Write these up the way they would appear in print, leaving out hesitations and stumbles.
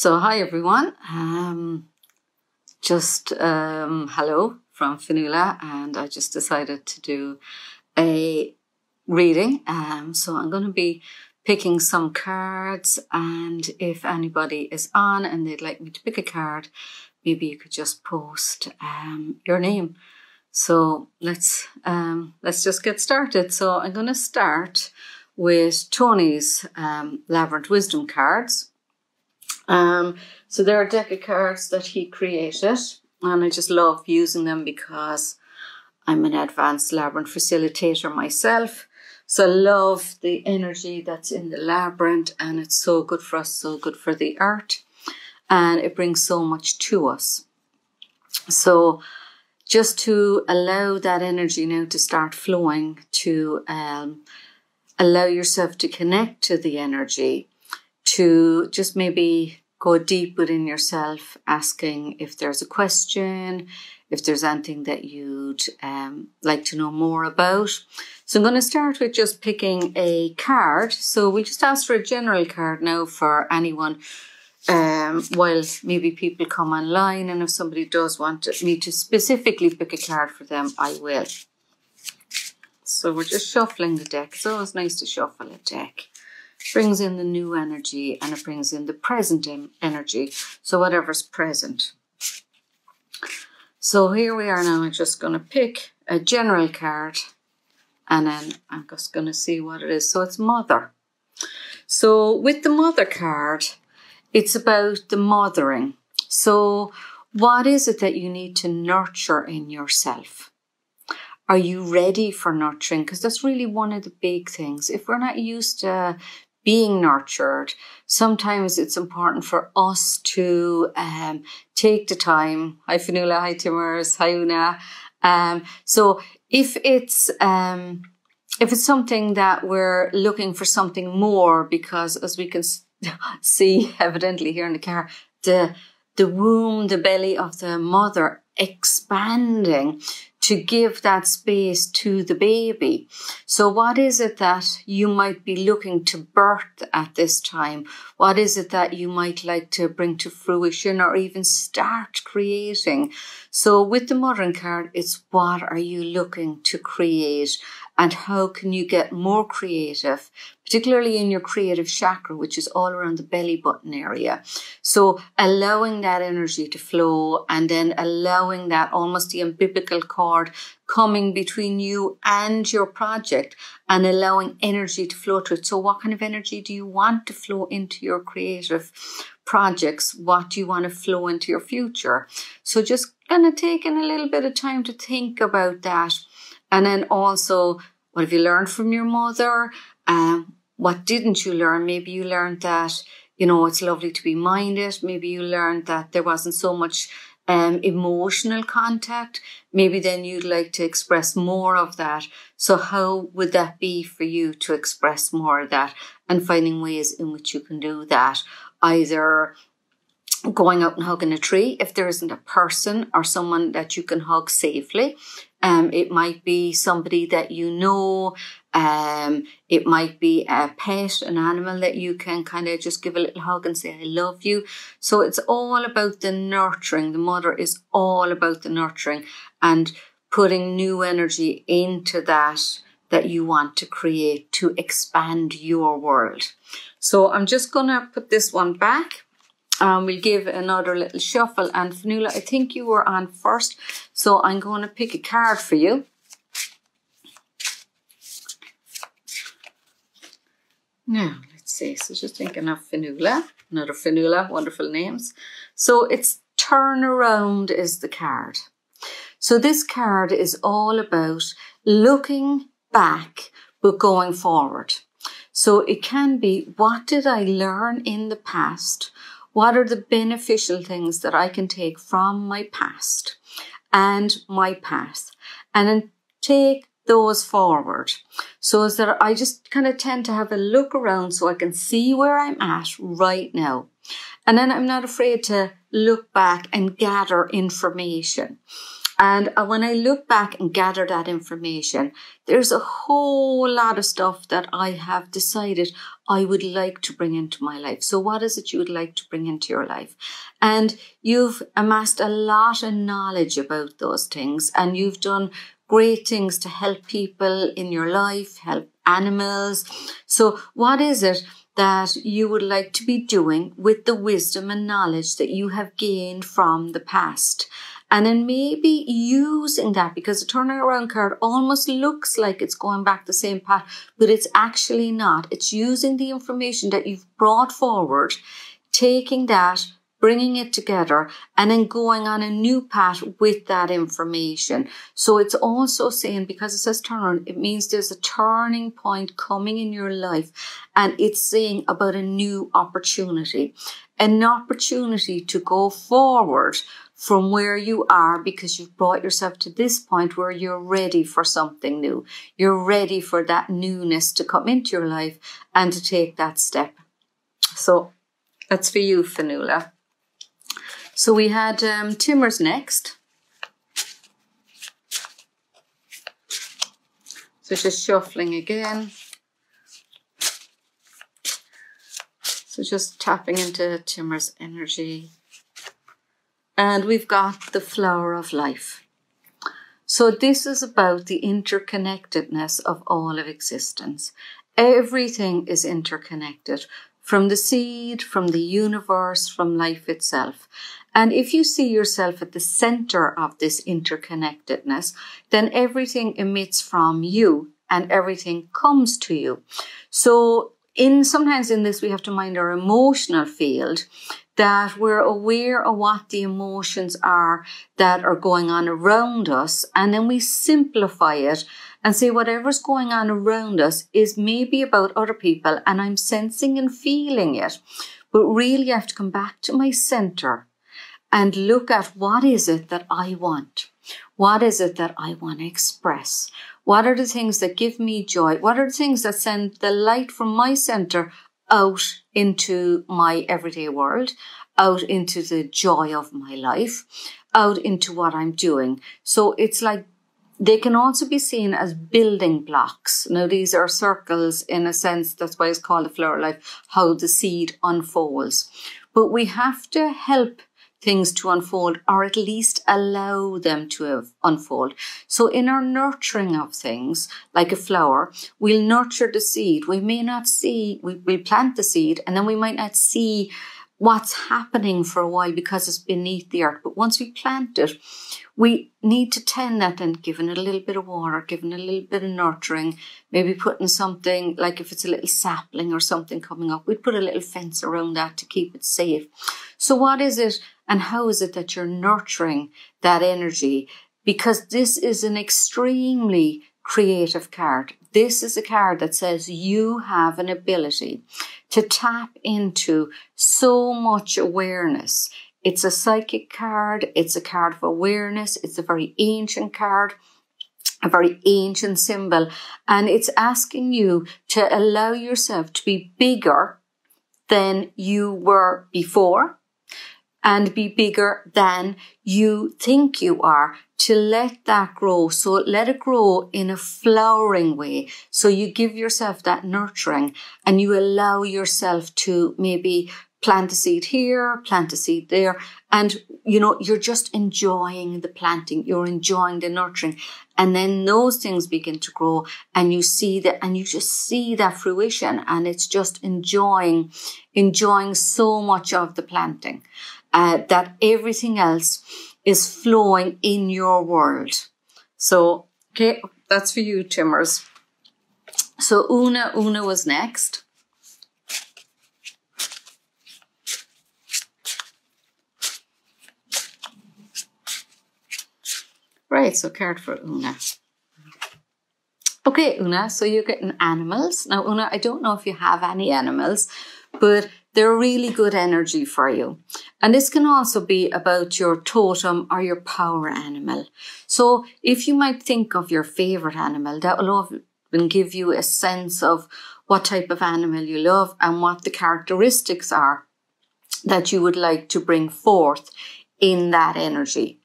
So hi everyone, hello from Fionnuala, and I just decided to do a reading. So I'm going to be picking some cards, and if anybody is on and they'd like me to pick a card, maybe you could just post your name. So let's just get started. So I'm going to start with Tony's Labyrinth Wisdom cards. So there are a deck of cards that he created, and I just love using them because I'm an advanced labyrinth facilitator myself. So I love the energy that's in the labyrinth, and it's so good for us, so good for the art, and it brings so much to us. So just to allow that energy now to start flowing, to allow yourself to connect to the energy, to just maybe go deep within yourself, asking if there's a question, if there's anything that you'd like to know more about. So I'm going to start with just picking a card. So we'll just ask for a general card now for anyone, while maybe people come online, and if somebody does want me to specifically pick a card for them, I will. So we're just shuffling the deck. It's always nice to shuffle a deck. Brings in the new energy, and it brings in the present energy, so whatever's present. So here we are now. I'm just going to pick a general card, and then I'm just going to see what it is. So it's Mother. So with the Mother card, it's about the mothering. So what is it that you need to nurture in yourself? Are you ready for nurturing? Because that's really one of the big things. If we're not used to being nurtured, sometimes it's important for us to take the time. Hi Fionnuala, hi Timmers, hi Una. So if it's something that we're looking for something more, because as we can see evidently here in the car, the womb, the belly of the mother expanding to give that space to the baby. So what is it that you might be looking to birth at this time? What is it that you might like to bring to fruition or even start creating? So with the mothering card, it's what are you looking to create, and how can you get more creative, particularly in your creative chakra, which is all around the belly button area. So allowing that energy to flow, and then allowing that almost the umbilical cord coming between you and your project, and allowing energy to flow to it. So what kind of energy do you want to flow into your creative projects? What do you want to flow into your future? So just kind of taking a little bit of time to think about that. And then also, what have you learned from your mother? What didn't you learn? Maybe you learned that, it's lovely to be minded. Maybe you learned that there wasn't so much emotional contact. Maybe then you'd like to express more of that. So how would that be for you to express more of that, and finding ways in which you can do that? Either going out and hugging a tree if there isn't a person or someone that you can hug safely. It might be somebody that you know. It might be a pet, an animal that you can kind of just give a little hug and say, I love you. So it's all about the nurturing. The mother is all about the nurturing and putting new energy into that you want to create to expand your world. So I'm just going to put this one back. We'll give another little shuffle. And Fionnuala, I think you were on first, so I'm going to pick a card for you. Now, let's see. So just thinking of Fionnuala, another Fionnuala, wonderful names. So it's Turn Around is the card. So this card is all about looking back, but going forward. So it can be, what did I learn in the past? What are the beneficial things that I can take from my past and my path, and then take those forward? So is that I just kind of tend to have a look around so I can see where I'm at right now. And then I'm not afraid to look back and gather information. And when I look back and gather that information, there's a whole lot of stuff that I have decided I would like to bring into my life. So what is it you would like to bring into your life? And you've amassed a lot of knowledge about those things, and you've done great things to help people in your life, help animals. So what is it that you would like to be doing with the wisdom and knowledge that you have gained from the past? And then maybe using that, because the turning around card almost looks like it's going back the same path, but it's actually not. It's using the information that you've brought forward, taking that, bringing it together, and then going on a new path with that information. So it's also saying, because it says turn around, it means there's a turning point coming in your life, and it's saying about a new opportunity, an opportunity to go forward from where you are, because you've brought yourself to this point where you're ready for something new. You're ready for that newness to come into your life and to take that step. So that's for you, Fionnuala. So we had Timers next. So just shuffling again. So just tapping into Timers energy. And we've got the flower of life. So this is about the interconnectedness of all of existence. Everything is interconnected, from the seed, from the universe, from life itself. And if you see yourself at the center of this interconnectedness, then everything emits from you and everything comes to you. So sometimes in this we have to mind our emotional field, that we're aware of what the emotions are that are going on around us, and then we simplify it and say whatever's going on around us is maybe about other people, and I'm sensing and feeling it. But really I have to come back to my center and look at what is it that I want? What is it that I want to express? What are the things that give me joy? What are the things that send the light from my center out into my everyday world, out into the joy of my life, out into what I'm doing? So it's like they can also be seen as building blocks. Now, these are circles in a sense. That's why it's called the flower of life, how the seed unfolds. But we have to help things to unfold, or at least allow them to unfold. So in our nurturing of things, like a flower, we'll nurture the seed. We may not see, we'll plant the seed, and then we might not see what's happening for a while because it's beneath the earth. But once we plant it, we need to tend that and giving it a little bit of water, giving it a little bit of nurturing, maybe putting something, like if it's a little sapling or something coming up, we'd put a little fence around that to keep it safe. So what is it and how is it that you're nurturing that energy? Because this is an extremely creative card. This is a card that says you have an ability to tap into so much awareness. It's a psychic card. It's a card of awareness. It's a very ancient card, a very ancient symbol. And it's asking you to allow yourself to be bigger than you were before, and be bigger than you think you are, to let that grow. So let it grow in a flowering way. So you give yourself that nurturing and you allow yourself to maybe plant a seed here, plant a seed there. And, you're just enjoying the planting. You're enjoying the nurturing. And then those things begin to grow and you see that, and you just see that fruition, and it's just enjoying so much of the planting. That everything else is flowing in your world. So, okay, that's for you, Timers. So Una was next. Right, so card for Una. Okay, Una, so you're getting animals. Now, Una, I don't know if you have any animals, but they're really good energy for you. And this can also be about your totem or your power animal. So if you might think of your favorite animal, that will often give you a sense of what type of animal you love and what the characteristics are that you would like to bring forth in that energy.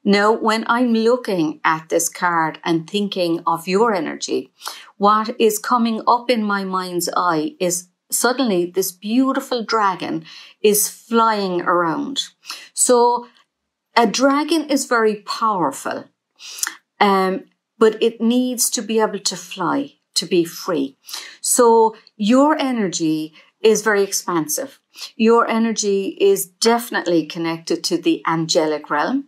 Now, when I'm looking at this card and thinking of your energy, what is coming up in my mind's eye is suddenly this beautiful dragon is flying around. So a dragon is very powerful, but it needs to be able to fly, to be free. So your energy is very expansive. Your energy is definitely connected to the angelic realm.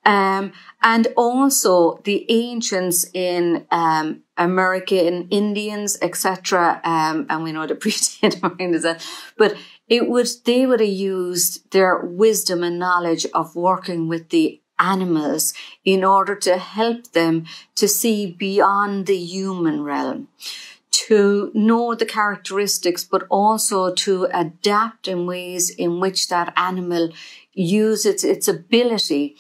And also the ancients in American Indians, etc. And we know the pre-Native Americans, but they would have used their wisdom and knowledge of working with the animals in order to help them to see beyond the human realm, to know the characteristics, but also to adapt in ways in which that animal uses its ability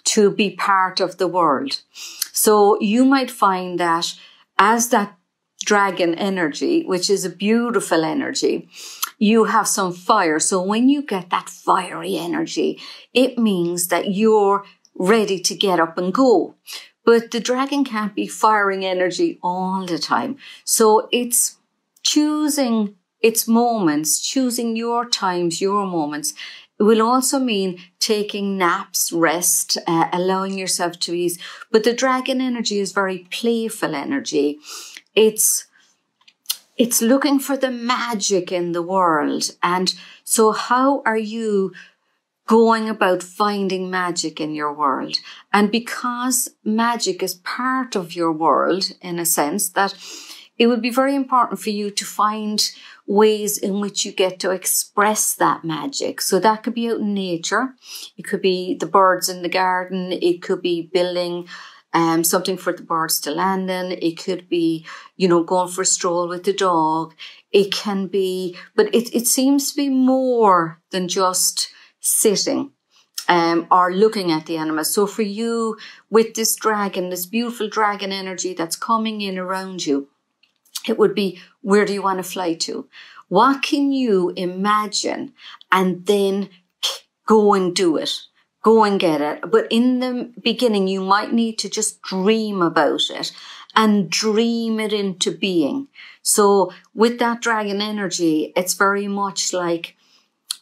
to be part of the world. So you might find that as that dragon energy, which is a beautiful energy, you have some fire. So when you get that fiery energy, it means that you're ready to get up and go. But the dragon can't be firing energy all the time. So it's choosing its moments, choosing your times, your moments. It will also mean taking naps, rest, allowing yourself to ease. But the dragon energy is very playful energy. It's looking for the magic in the world. And so how are you going about finding magic in your world? And because magic is part of your world, in a sense, that it would be very important for you to find ways in which you get to express that magic. So that could be out in nature. It could be the birds in the garden. It could be building something for the birds to land in. It could be, going for a stroll with the dog. It can be, but it seems to be more than just sitting or looking at the animals. So for you, with this dragon, this beautiful dragon energy that's coming in around you, it would be, where do you want to fly to? What can you imagine? And then go and do it. Go and get it. But in the beginning, you might need to just dream about it and dream it into being. So with that dragon energy, it's very much like,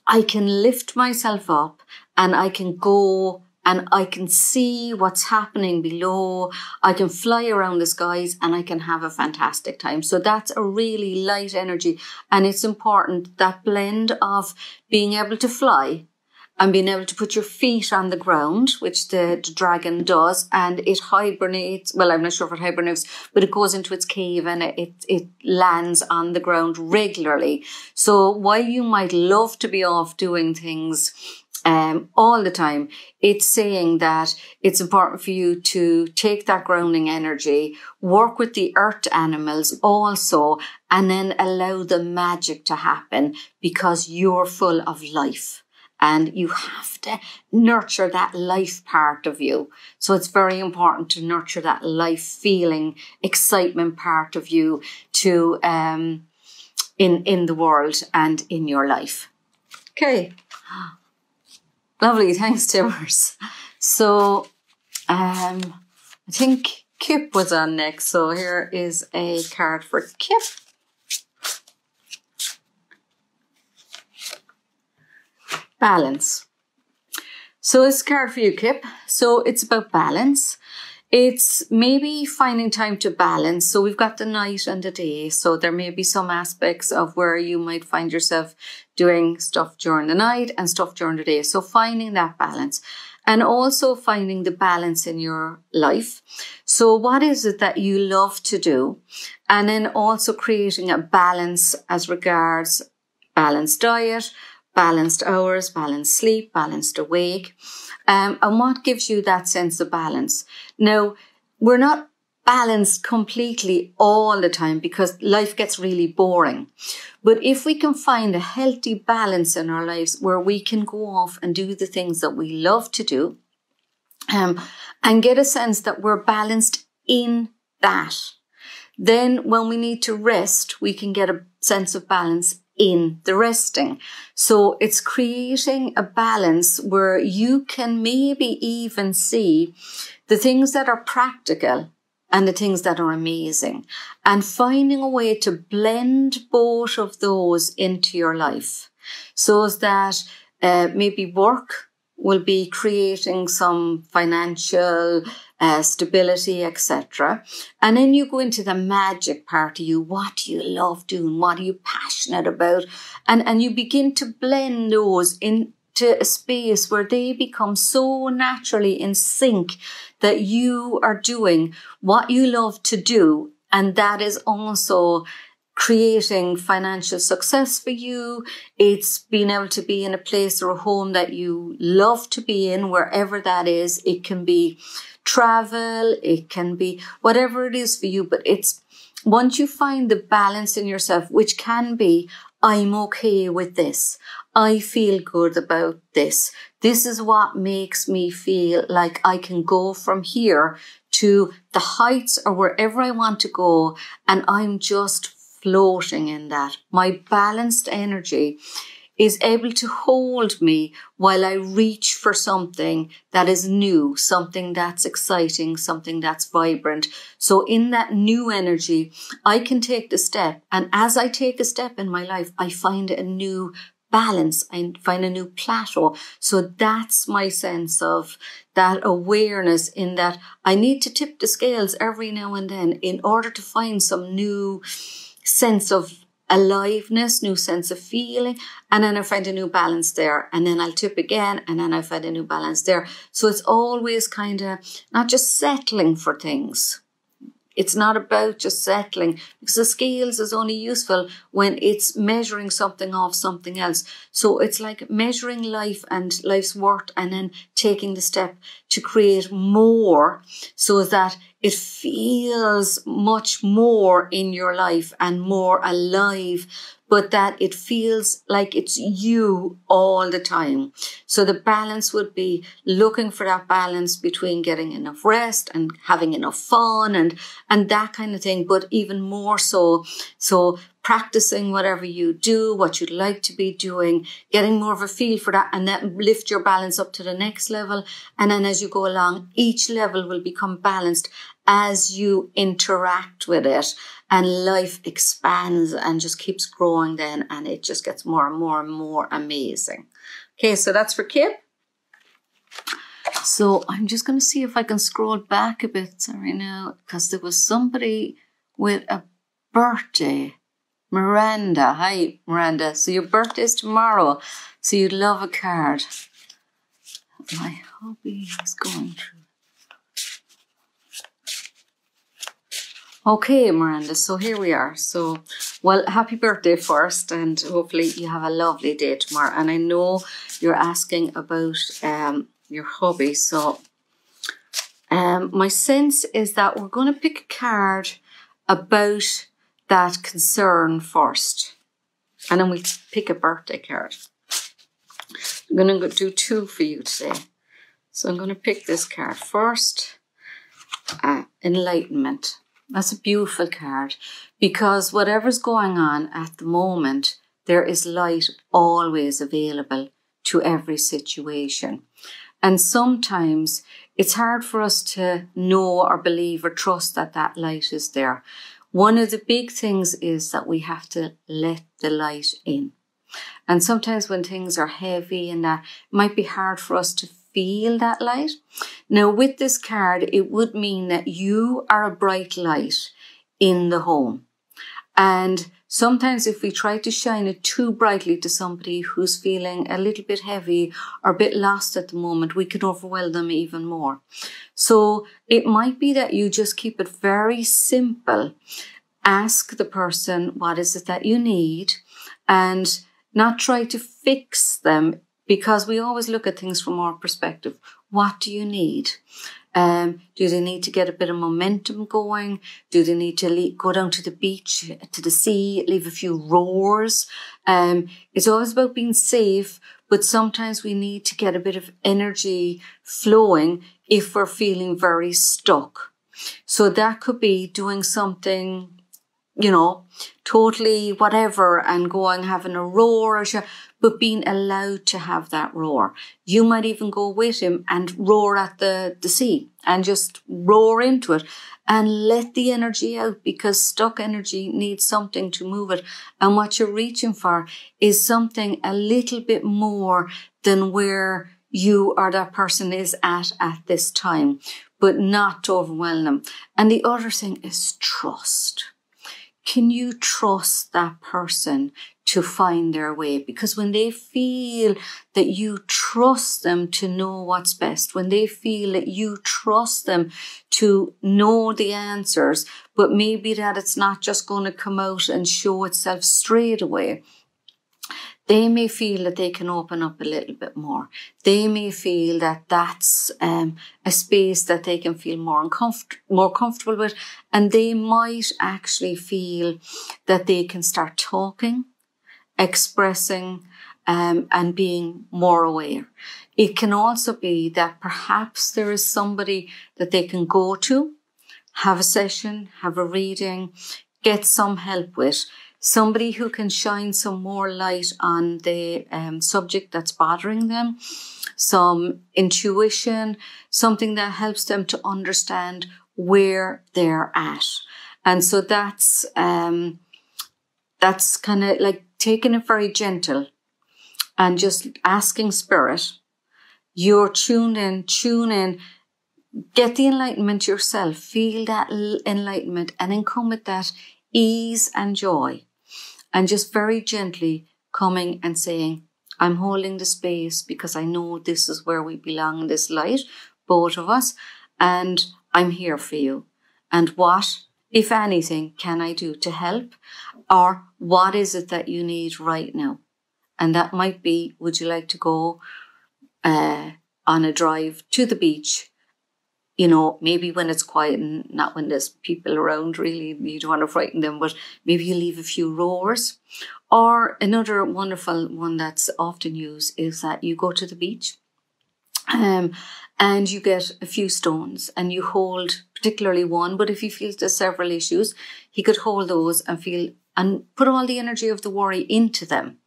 I can lift myself up and I can go and I can see what's happening below. I can fly around the skies and I can have a fantastic time. So that's a really light energy. And it's important, that blend of being able to fly and being able to put your feet on the ground, which the dragon does, and it hibernates. Well, I'm not sure if it hibernates, but it goes into its cave and it lands on the ground regularly. So while you might love to be off doing things all the time, it's saying that it's important for you to take that grounding energy, work with the earth animals also, and then allow the magic to happen, because you're full of life. And you have to nurture that life part of you. So it's very important to nurture that life feeling, excitement part of you to in the world and in your life. Okay. Lovely. Thanks, Timbers. So I think Kip was on next. So here is a card for Kip. Balance. So it's a card for you, Kip. So it's about balance. It's maybe finding time to balance. So we've got the night and the day. So there may be some aspects of where you might find yourself doing stuff during the night and stuff during the day. So finding that balance, and also finding the balance in your life. So what is it that you love to do? And then also creating a balance as regards balanced diet, balanced hours, balanced sleep, balanced awake. And what gives you that sense of balance? Now, we're not balanced completely all the time because life gets really boring. But if we can find a healthy balance in our lives where we can go off and do the things that we love to do, and get a sense that we're balanced in that, then when we need to rest, we can get a sense of balance in the resting. So it's creating a balance where you can maybe even see the things that are practical and the things that are amazing, and finding a way to blend both of those into your life, so that maybe work will be creating some financial stability, etc. And then you go into the magic part of you. What do you love doing? What are you passionate about? And you begin to blend those into a space where they become so naturally in sync that you are doing what you love to do. And that is also creating financial success for you. It's being able to be in a place or a home that you love to be in, wherever that is. It can be travel, it can be whatever it is for you, but it's once you find the balance in yourself, which can be, I'm okay with this. I feel good about this. This is what makes me feel like I can go from here to the heights or wherever I want to go, and I'm just floating in that. My balanced energy is able to hold me while I reach for something that is new, something that's exciting, something that's vibrant. So in that new energy, I can take the step. And as I take a step in my life, I find a new balance. I find a new plateau. So that's my sense of that awareness, in that I need to tip the scales every now and then in order to find some new sense of aliveness, new sense of feeling, and then I find a new balance there, and then I'll tip again, and then I find a new balance there. So it's always kind of not just settling for things. It's not about just settling, because the scales is only useful when it's measuring something off something else. So it's like measuring life and life's worth, and then taking the step to create more, so that it feels much more in your life and more alive, but that it feels like it's you all the time. So the balance would be looking for that balance between getting enough rest and having enough fun and that kind of thing, but even more so practicing whatever you do, what you'd like to be doing, getting more of a feel for that, and then lift your balance up to the next level. And then as you go along, each level will become balanced as you interact with it, and life expands and just keeps growing then, and it just gets more and more and more amazing. Okay, so that's for Kip. So I'm just going to see if I can scroll back a bit, sorry now, because there was somebody with a birthday. Miranda. Hi, Miranda. So your birthday is tomorrow, so you'd love a card. My hobby is going through. Okay, Miranda, so here we are. So, well, happy birthday first, and hopefully you have a lovely day tomorrow. And I know you're asking about your hobby. So my sense is that we're going to pick a card about that concern first, and then we pick a birthday card. I'm going to do two for you today. So I'm going to pick this card first. Enlightenment. That's a beautiful card, because whatever's going on at the moment, there is light always available to every situation. And sometimes it's hard for us to know or believe or trust that that light is there. One of the big things is that we have to let the light in. And sometimes when things are heavy and that, it might be hard for us to feel that light. Now with this card, it would mean that you are a bright light in the home. And sometimes if we try to shine it too brightly to somebody who's feeling a little bit heavy or a bit lost at the moment, we can overwhelm them even more. So it might be that you just keep it very simple. Ask the person, what is it that you need? And not try to fix them, because we always look at things from our perspective. What do you need? Do they need to get a bit of momentum going? Do they need to go down to the beach, to the sea, leave a few roars? It's always about being safe, but sometimes we need to get a bit of energy flowing if we're feeling very stuck. So that could be doing something totally whatever and going having a roar, but being allowed to have that roar. You might even go with him and roar at the sea and just roar into it and let the energy out, because stuck energy needs something to move it. And what you're reaching for is something a little bit more than where you or that person is at this time, but not to overwhelm them. And the other thing is trust. Can you trust that person to find their way? Because when they feel that you trust them to know what's best, when they feel that you trust them to know the answers, but maybe that it's not just going to come out and show itself straight away, they may feel that they can open up a little bit more. They may feel that that's a space that they can feel more comfortable with, and they might actually feel that they can start talking, expressing, and being more aware. It can also be that perhaps there is somebody that they can go to, have a session, have a reading, get some help with. Somebody who can shine some more light on the subject that's bothering them, some intuition, something that helps them to understand where they're at. And so that's kind of like taking it very gentle and just asking Spirit, you're tuned in, tune in, get the enlightenment yourself, feel that enlightenment, and then come with that ease and joy. And just very gently coming and saying, I'm holding the space because I know this is where we belong in this light, both of us, and I'm here for you. And what, if anything, can I do to help? Or what is it that you need right now? And that might be, would you like to go on a drive to the beach? Maybe when it's quiet and not when there's people around, really, you don't want to frighten them, but maybe you leave a few roars. Or another wonderful one that's often used is that you go to the beach and you get a few stones and you hold particularly one, but if he feels there's several issues, he could hold those and put all the energy of the worry into them.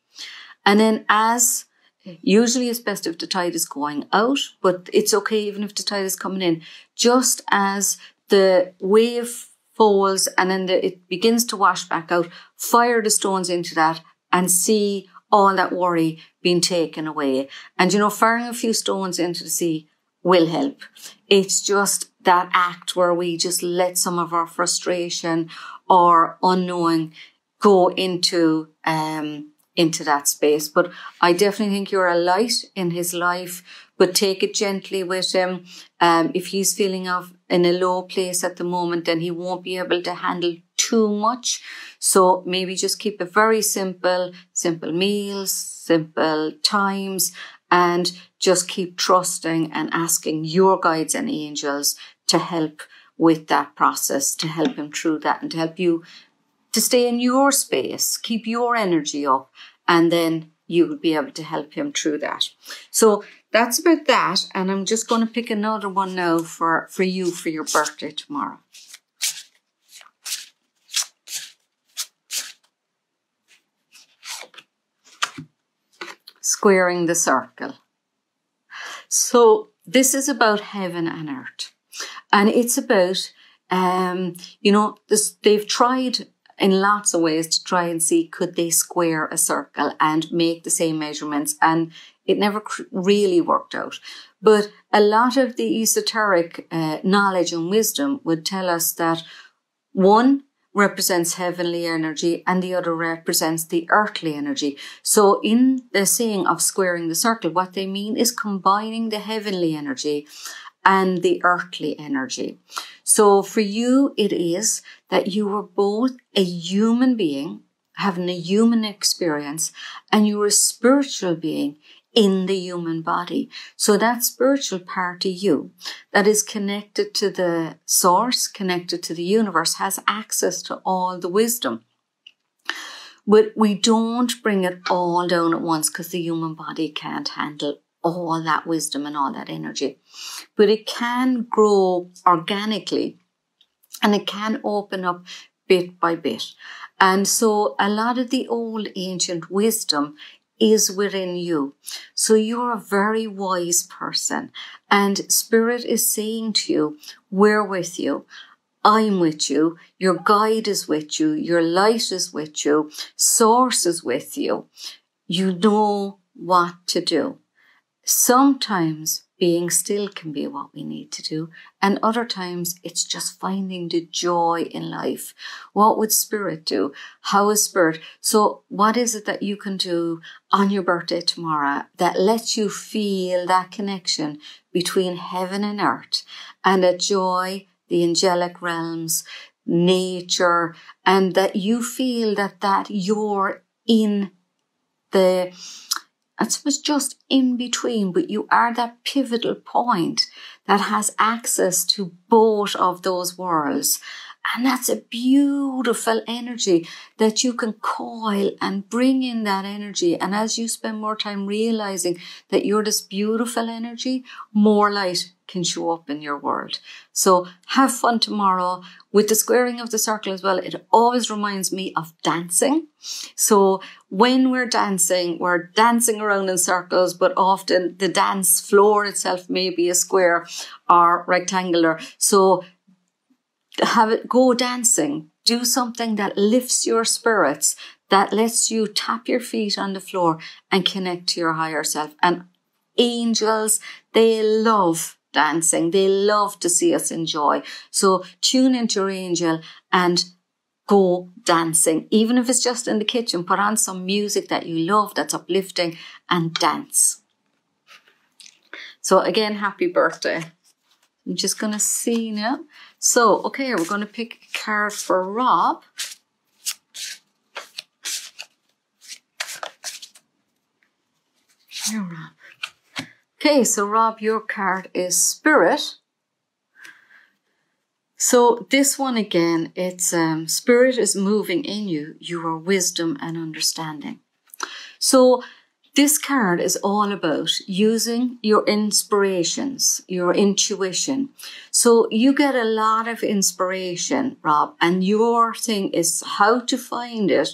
And then usually it's best if the tide is going out, but it's okay even if the tide is coming in. Just as the wave falls and then it begins to wash back out, fire the stones into that and see all that worry being taken away. And, firing a few stones into the sea will help. It's just that act where we just let some of our frustration or unknowing go into that space. But I definitely think you're a light in his life, but take it gently with him. If he's feeling in a low place at the moment, then he won't be able to handle too much. So maybe just keep it very simple meals, simple times, and just keep trusting and asking your guides and angels to help with that process, to help him through that and to help you to stay in your space, keep your energy up, and then you will be able to help him through that. So that's about that. And I'm just going to pick another one now for you for your birthday tomorrow. Squaring the circle. So this is about heaven and earth. And it's about, they've tried in lots of ways to try and see could they square a circle and make the same measurements, and it never really worked out. But a lot of the esoteric knowledge and wisdom would tell us that one represents heavenly energy and the other represents the earthly energy. So in the saying of squaring the circle, what they mean is combining the heavenly energy and the earthly energy. So for you, it is that you were both a human being having a human experience and you were a spiritual being in the human body. So that spiritual part of you that is connected to the source, connected to the universe, has access to all the wisdom. But we don't bring it all down at once because the human body can't handle all that wisdom and all that energy. But it can grow organically and it can open up bit by bit. And so a lot of the old ancient wisdom is within you. So you're a very wise person, and Spirit is saying to you, we're with you. I'm with you. Your guide is with you. Your light is with you. Source is with you. You know what to do. Sometimes being still can be what we need to do, and other times it's just finding the joy in life. What would Spirit do? How is Spirit? So what is it that you can do on your birthday tomorrow that lets you feel that connection between heaven and earth, and a joy, the angelic realms, nature, and that you feel that you're in the, I suppose, just in between, but you are that pivotal point that has access to both of those worlds. And that's a beautiful energy that you can coil and bring in that energy. And as you spend more time realizing that you're this beautiful energy, more light can show up in your world. So have fun tomorrow with the squaring of the circle as well. It always reminds me of dancing. So when we're dancing around in circles, but often the dance floor itself may be a square or rectangular. So have it go dancing. Do something that lifts your spirits, that lets you tap your feet on the floor and connect to your higher self. And angels, they love dancing. They love to see us enjoy. So tune into your angel and go dancing. Even if it's just in the kitchen, put on some music that you love, that's uplifting, and dance. So again, happy birthday. I'm just going to see now. So, okay, we're going to pick a card for Rob. Here, Rob. Okay, so Rob, your card is Spirit. So this one again, it's Spirit is moving in you, your wisdom and understanding. So this card is all about using your inspirations, your intuition. So you get a lot of inspiration, Rob, and your thing is how to find it,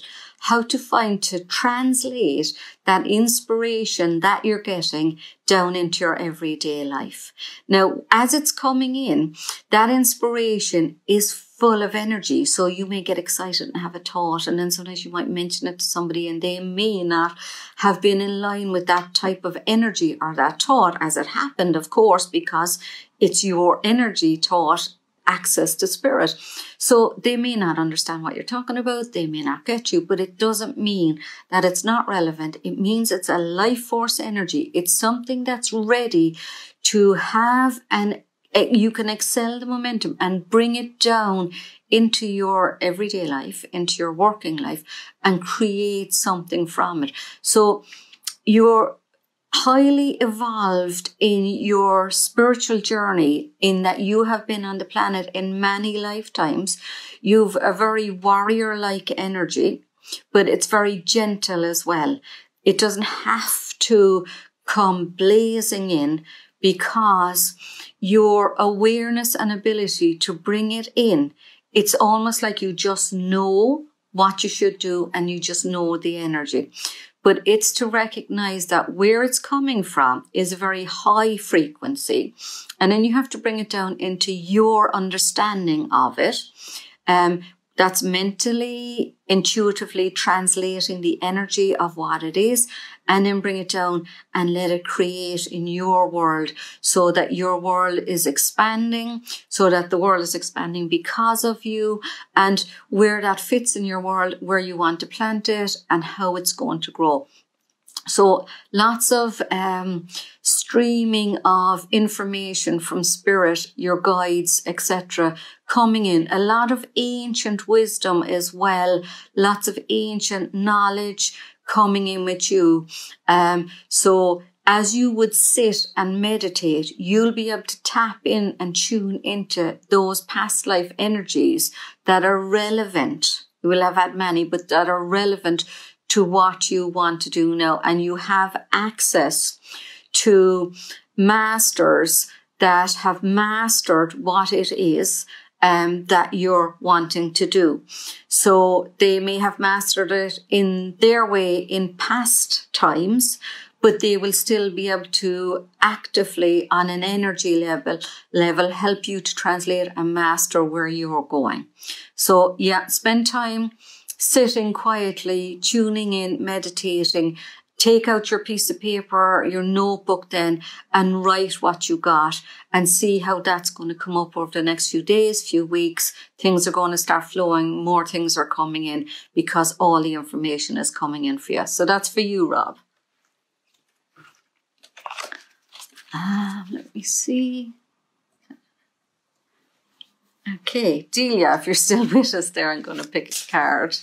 to translate that inspiration that you're getting down into your everyday life. Now, as it's coming in, that inspiration is full of energy. So you may get excited and have a thought, and then sometimes you might mention it to somebody and they may not have been in line with that type of energy or that thought, as it happened, of course, because it's your energy thought, access to Spirit. So they may not understand what you're talking about. They may not get you, but it doesn't mean that it's not relevant. It means it's a life force energy. It's something that's ready to have, and you can excel the momentum and bring it down into your everyday life, into your working life, and create something from it. So you're highly evolved in your spiritual journey, in that you have been on the planet in many lifetimes. You've a very warrior-like energy, but it's very gentle as well. It doesn't have to come blazing in, because your awareness and ability to bring it in, it's almost like you just know what you should do and you just know the energy. But it's to recognize that where it's coming from is a very high frequency. And then you have to bring it down into your understanding of it. That's mentally, intuitively translating the energy of what it is, and then bring it down and let it create in your world, so that your world is expanding, so that the world is expanding because of you, and where that fits in your world, where you want to plant it and how it's going to grow. So lots of streaming of information from Spirit, your guides, etc., coming in. A lot of ancient wisdom as well. Lots of ancient knowledge coming in with you. So as you would sit and meditate, you'll be able to tap in and tune into those past life energies that are relevant. You will have had many, but that are relevant to what you want to do now. And you have access to masters that have mastered what it is, that you're wanting to do. So they may have mastered it in their way in past times, but they will still be able to actively, on an energy level, help you to translate and master where you're going. So yeah, spend time sitting quietly, tuning in, meditating. Take out your piece of paper, your notebook then, and write what you got and see how that's going to come up over the next few days, few weeks. Things are going to start flowing. More things are coming in because all the information is coming in for you. So that's for you, Rob. Let me see. Okay, Delia, if you're still with us there, I'm going to pick a card.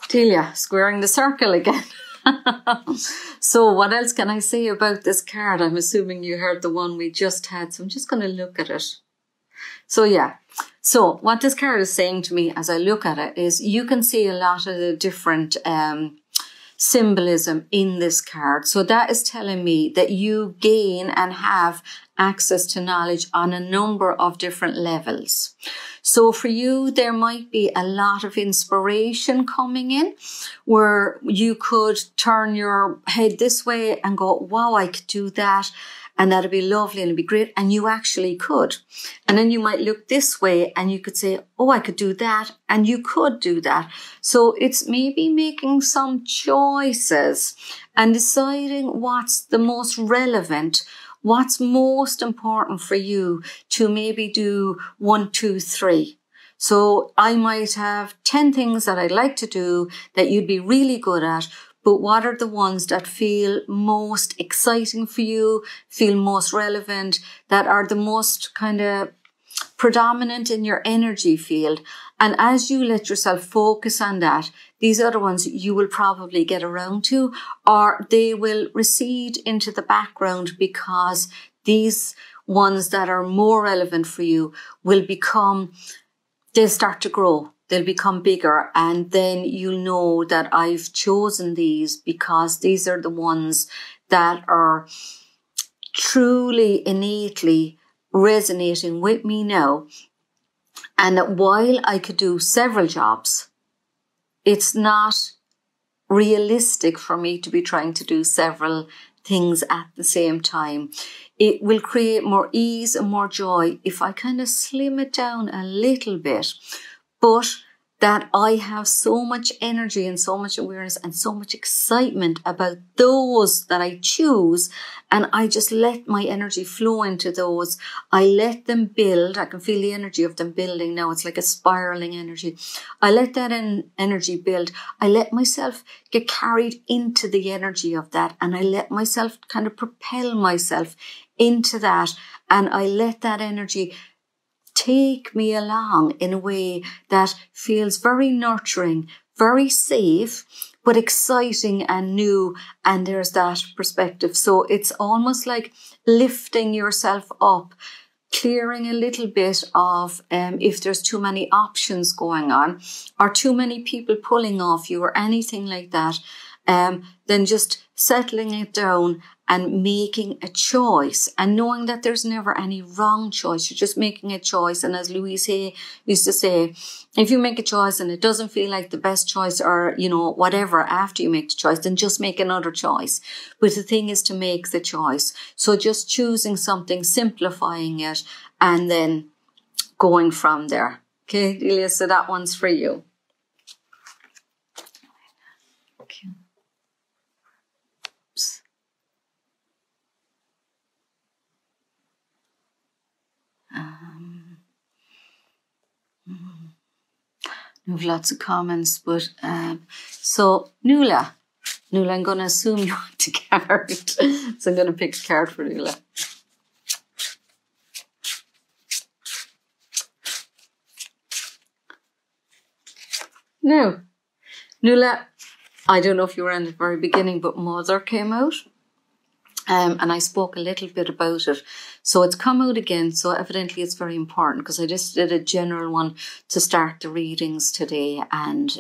Delia, squaring the circle again. So what else can I say about this card? I'm assuming you heard the one we just had, so I'm just going to look at it. So yeah, so what this card is saying to me as I look at it is you can see a lot of the different symbolism in this card. So that is telling me that you gain and have access to knowledge on a number of different levels. So for you, there might be a lot of inspiration coming in where you could turn your head this way and go, wow, I could do that. And that'd be lovely and it'd be great. And you actually could. And then you might look this way and you could say, oh, I could do that. And you could do that. So it's maybe making some choices and deciding what's the most relevant, what's most important for you to maybe do 1, 2, 3. So I might have 10 things that I'd like to do that you'd be really good at. But what are the ones that feel most exciting for you, feel most relevant, that are the most kind of predominant in your energy field? And as you let yourself focus on that, these other ones you will probably get around to, or they will recede into the background because these ones that are more relevant for you will become, they'll start to grow. They'll become bigger, and then you'll know that I've chosen these because these are the ones that are truly innately resonating with me now. And that while I could do several jobs, it's not realistic for me to be trying to do several things at the same time. It will create more ease and more joy if I kind of slim it down a little bit. But that I have so much energy and so much awareness and so much excitement about those that I choose, and I just let my energy flow into those. I let them build. I can feel the energy of them building now. It's like a spiraling energy. I let that energy build. I let myself get carried into the energy of that, and I let myself kind of propel myself into that, and I let that energy take me along in a way that feels very nurturing, very safe, but exciting and new. And there's that perspective. So it's almost like lifting yourself up, clearing a little bit of if there's too many options going on or too many people pulling off you or anything like that, then just settling it down and making a choice and knowing that there's never any wrong choice. You're just making a choice. And as Louise Hay used to say, if you make a choice and it doesn't feel like the best choice or, you know, whatever after you make the choice, then just make another choice. But the thing is to make the choice. So just choosing something, simplifying it, and then going from there. Okay, Delia, so that one's for you. Okay. We have lots of comments, but so Nuala, I'm going to assume you want a card, so I'm going to pick a card for Nuala. Now, Nuala, I don't know if you were in the very beginning, but Mother came out. And I spoke a little bit about it. So it's come out again. So evidently it's very important, because I just did a general one to start the readings today. And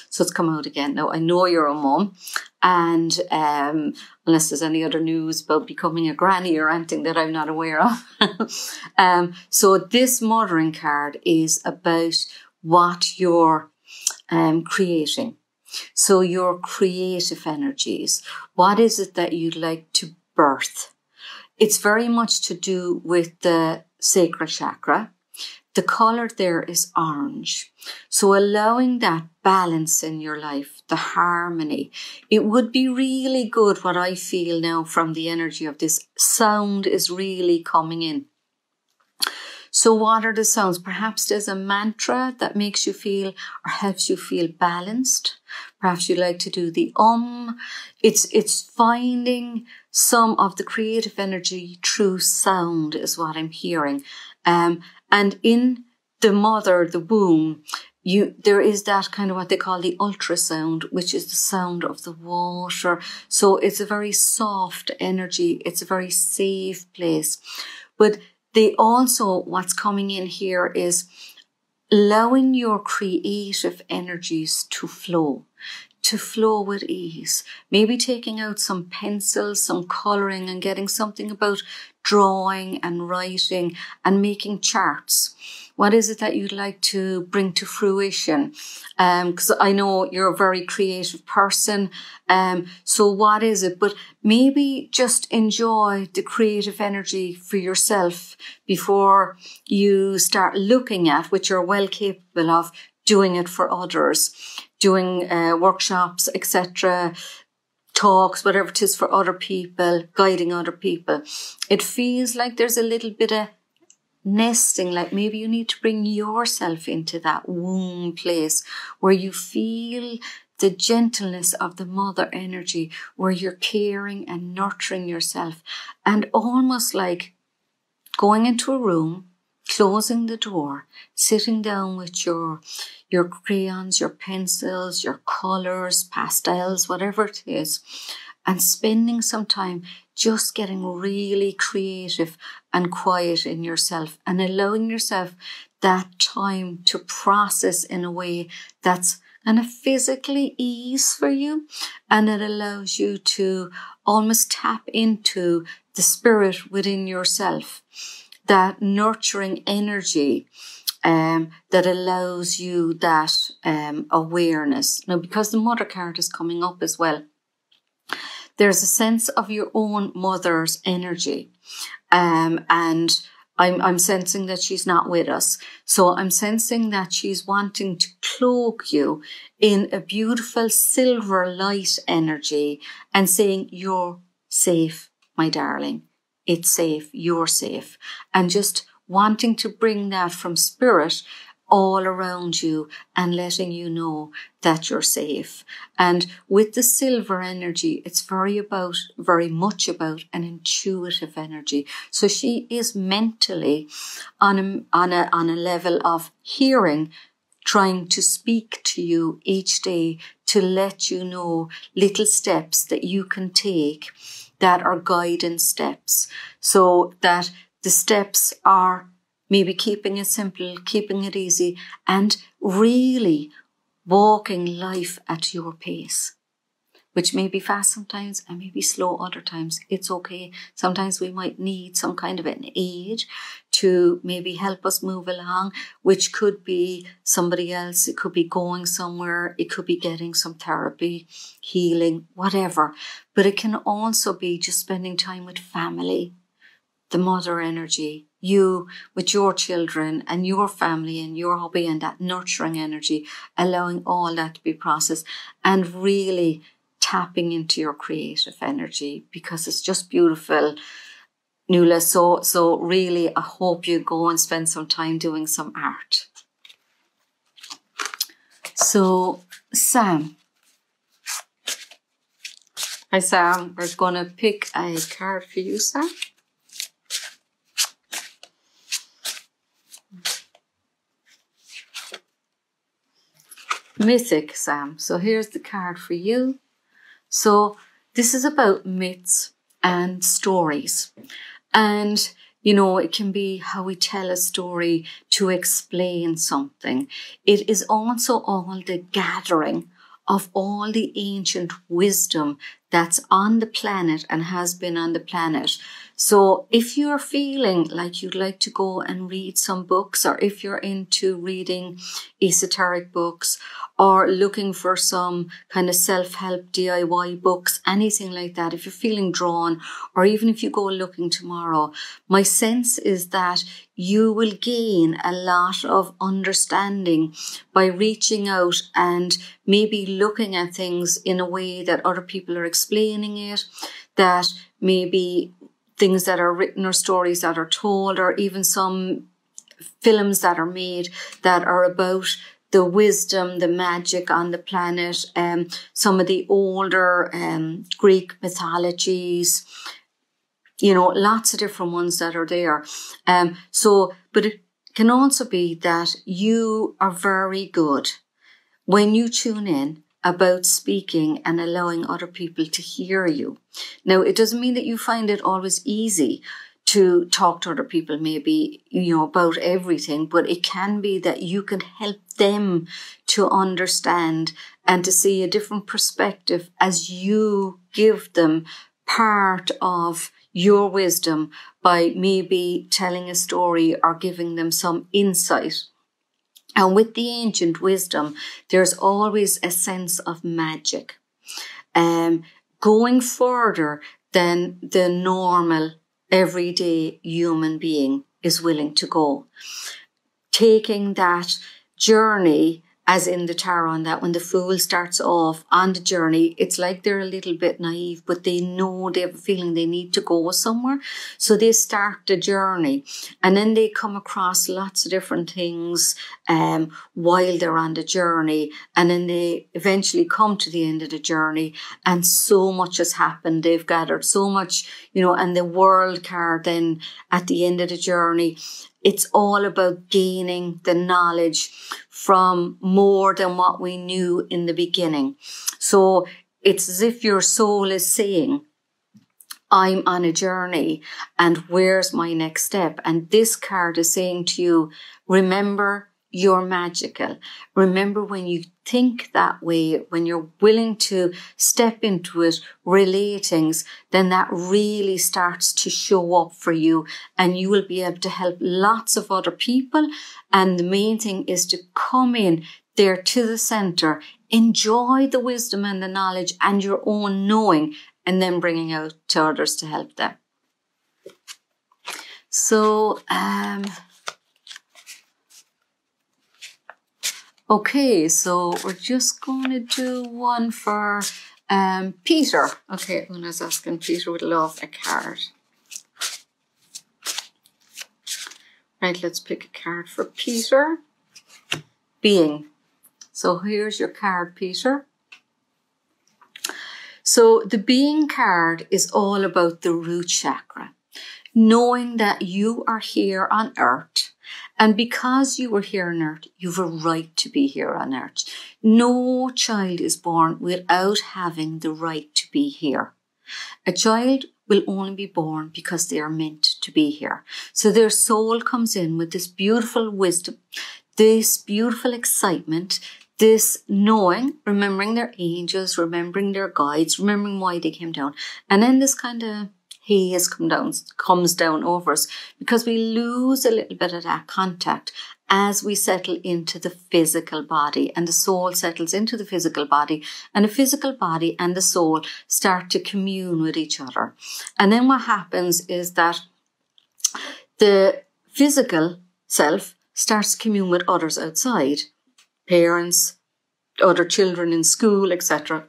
so it's come out again. Now, I know you're a mum, and unless there's any other news about becoming a granny or anything that I'm not aware of. So this mothering card is about what you're creating. So your creative energies, what is it that you'd like to birth? It's very much to do with the sacral chakra. The colour there is orange. So allowing that balance in your life, the harmony. It would be really good, what I feel now from the energy of this sound is really coming in. So what are the sounds? Perhaps there's a mantra that makes you feel or helps you feel balanced. Perhaps you like to do the It's finding some of the creative energy through sound is what I'm hearing. And in the mother, the womb, there is that kind of what they call the ultrasound, which is the sound of the water. So it's a very soft energy. It's a very safe place. But they also, what's coming in here is allowing your creative energies to flow with ease. Maybe taking out some pencils, some colouring, and getting something about drawing and writing and making charts. What is it that you'd like to bring to fruition? Because I know you're a very creative person. So what is it? But maybe just enjoy the creative energy for yourself before you start looking at, which you're well capable of, doing it for others, doing workshops, etc., talks, whatever it is for other people, guiding other people. It feels like there's a little bit of nesting, like maybe you need to bring yourself into that womb place where you feel the gentleness of the mother energy, where you're caring and nurturing yourself, and almost like going into a room, closing the door, sitting down with your crayons, your pencils, your colours, pastels, whatever it is, and spending some time just getting really creative and quiet in yourself and allowing yourself that time to process in a way that's kind of physically ease for you, and it allows you to almost tap into the spirit within yourself, that nurturing energy that allows you that awareness. Now, because the mother card is coming up as well, there's a sense of your own mother's energy. And I'm sensing that she's not with us. So I'm sensing that she's wanting to cloak you in a beautiful silver light energy and saying, you're safe, my darling. It's safe. You're safe. And just wanting to bring that from spirit all around you and letting you know that you're safe. And with the silver energy, it's very much about an intuitive energy. So she is mentally on a level of hearing, trying to speak to you each day to let you know little steps that you can take that are guidance steps. So that the steps are maybe keeping it simple, keeping it easy, and really walking life at your pace, which may be fast sometimes and may be slow other times. It's okay. Sometimes we might need some kind of an aid to maybe help us move along, which could be somebody else. It could be going somewhere. It could be getting some therapy, healing, whatever. But it can also be just spending time with family, the mother energy, you with your children and your family and your hobby, and that nurturing energy, allowing all that to be processed and really tapping into your creative energy, because it's just beautiful, Nuala. So really, I hope you go and spend some time doing some art. So, Sam. Hi, Sam. We're going to pick a card for you, Sam. Mythic, Sam. So here's the card for you. So this is about myths and stories. And You know, it can be how we tell a story to explain something. It is also all the gathering of all the ancient wisdom that's on the planet and has been on the planet. So if you're feeling like you'd like to go and read some books, or if you're into reading esoteric books or looking for some kind of self-help DIY books, anything like that, if you're feeling drawn, or even if you go looking tomorrow, my sense is that you will gain a lot of understanding by reaching out and maybe looking at things in a way that other people are explaining it, that maybe things that are written or stories that are told, or even some films that are made that are about the wisdom, the magic on the planet, some of the older Greek mythologies, you know, lots of different ones that are there. But it can also be that you are very good when you tune in about speaking and allowing other people to hear you. Now, it doesn't mean that you find it always easy to talk to other people, maybe, you know, about everything, but it can be that you can help them to understand and to see a different perspective as you give them part of your wisdom by maybe telling a story or giving them some insight. And with the ancient wisdom, there's always a sense of magic, going further than the normal everyday human being is willing to go. Taking that journey, as in the tarot, and that when the fool starts off on the journey, it's like they're a little bit naive, but they know, they have a feeling they need to go somewhere. So they start the journey, and then they come across lots of different things while they're on the journey. And then they eventually come to the end of the journey, and so much has happened. They've gathered so much, you know, and the world card then at the end of the journey, it's all about gaining the knowledge from more than what we knew in the beginning. So it's as if your soul is saying, I'm on a journey, and where's my next step? And this card is saying to you, remember, you're magical. Remember, when you think that way, when you're willing to step into it, relay things, then that really starts to show up for you, and you will be able to help lots of other people. And the main thing is to come in there to the center, enjoy the wisdom and the knowledge and your own knowing, and then bringing out to others to help them. So, okay, so we're just going to do one for Peter. Okay, when I was asking, Peter would love a card. Right, let's pick a card for Peter. Being. So here's your card, Peter. So the being card is all about the root chakra. Knowing that you are here on earth, and because you are here on earth, you have a right to be here on earth. No child is born without having the right to be here. A child will only be born because they are meant to be here. So their soul comes in with this beautiful wisdom, this beautiful excitement, this knowing, remembering their angels, remembering their guides, remembering why they came down. And then this kind of haze comes down over us, because we lose a little bit of that contact as we settle into the physical body, and the soul settles into the physical body, and the physical body and the soul start to commune with each other. And then what happens is that the physical self starts to commune with others outside, parents, other children in school, etc.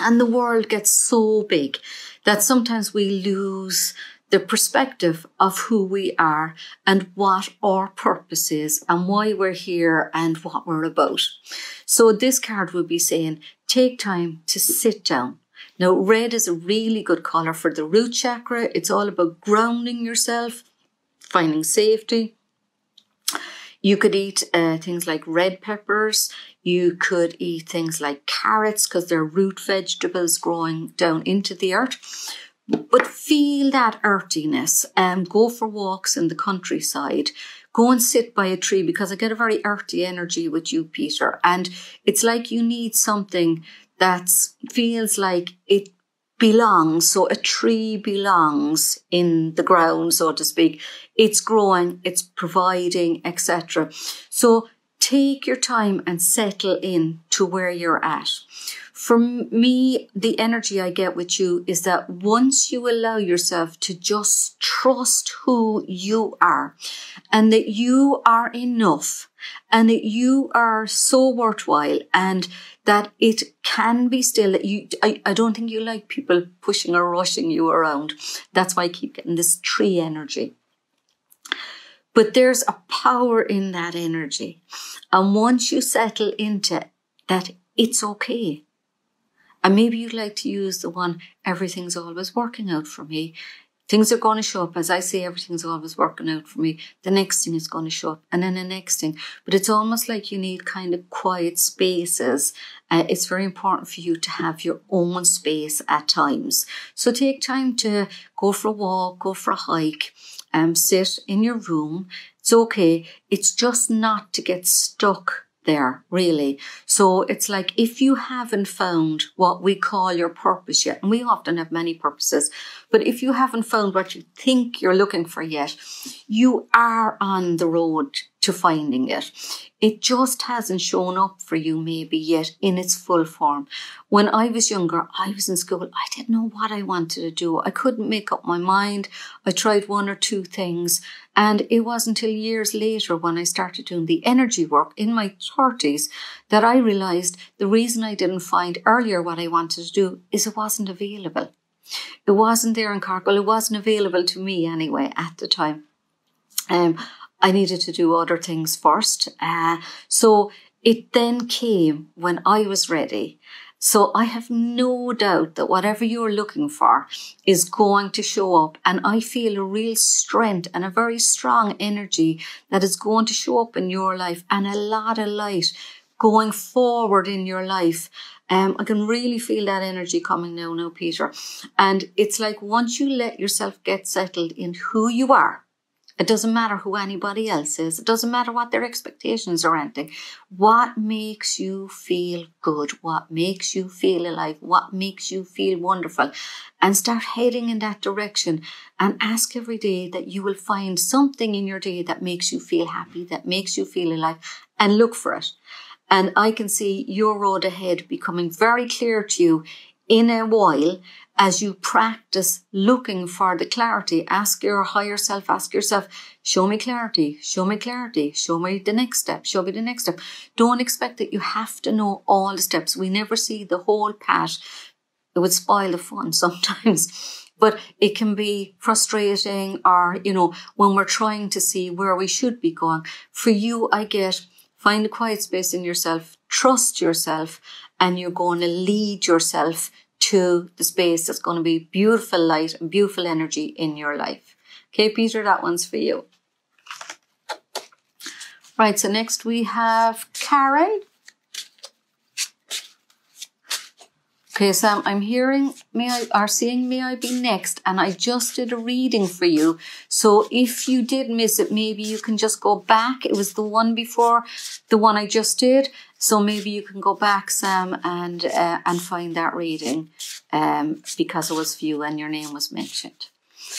And the world gets so big that sometimes we lose the perspective of who we are and what our purpose is and why we're here and what we're about. So this card will be saying, take time to sit down. Now, red is a really good color for the root chakra. It's all about grounding yourself, finding safety. You could eat things like red peppers. You could eat things like carrots, because they're root vegetables growing down into the earth. But feel that earthiness. Go for walks in the countryside. Go and sit by a tree, because I get a very earthy energy with you, Peter. And it's like you need something that feels like it belongs. So a tree belongs in the ground, so to speak. It's growing, it's providing, etc. So take your time and settle in to where you're at. For me, the energy I get with you is that once you allow yourself to just trust who you are, and that you are enough, and that you are so worthwhile, and that it can be still that I don't think you like people pushing or rushing you around. That's why I keep getting this tree energy. But there's a power in that energy. And once you settle into that, it's okay. And maybe you'd like to use the one, everything's always working out for me. Things are going to show up. As I say, everything's always working out for me. The next thing is going to show up, and then the next thing. But it's almost like you need kind of quiet spaces. It's very important for you to have your own space at times. So take time to go for a walk, go for a hike, sit in your room. It's okay. It's just not to get stuck there, really. So it's like, if you haven't found what we call your purpose yet, and we often have many purposes, but if you haven't found what you think you're looking for yet, you are on the road to finding it. It just hasn't shown up for you maybe yet in its full form. When I was younger, I was in school, I didn't know what I wanted to do. I couldn't make up my mind. I tried one or two things, and it wasn't until years later, when I started doing the energy work in my 30s, that I realized the reason I didn't find earlier what I wanted to do is it wasn't available. It wasn't there in Cork. Well, it wasn't available to me anyway at the time. I needed to do other things first. So it then came when I was ready. So I have no doubt that whatever you're looking for is going to show up. And I feel a real strength and a very strong energy that is going to show up in your life, and a lot of light going forward in your life. I can really feel that energy coming now, Peter. And it's like, once you let yourself get settled in who you are, it doesn't matter who anybody else is. It doesn't matter what their expectations are anything. What makes you feel good? What makes you feel alive? What makes you feel wonderful? And start heading in that direction, and ask every day that you will find something in your day that makes you feel happy, that makes you feel alive, and look for it. And I can see your road ahead becoming very clear to you in a while, as you practice looking for the clarity. Ask your higher self, ask yourself, show me clarity, show me clarity, show me the next step, show me the next step. Don't expect that you have to know all the steps. We never see the whole path. It would spoil the fun sometimes. But it can be frustrating, or, when we're trying to see where we should be going. For you, I get, find a quiet space in yourself, trust yourself, and you're going to lead yourself to the space that's going to be beautiful light and beautiful energy in your life. Okay, Peter, that one's for you. Right, so next we have Karen. Okay, Sam, I'm hearing, may I be next? And I just did a reading for you. So if you did miss it, maybe you can just go back. It was the one before the one I just did. So maybe you can go back, Sam, and find that reading, because it was for you and your name was mentioned.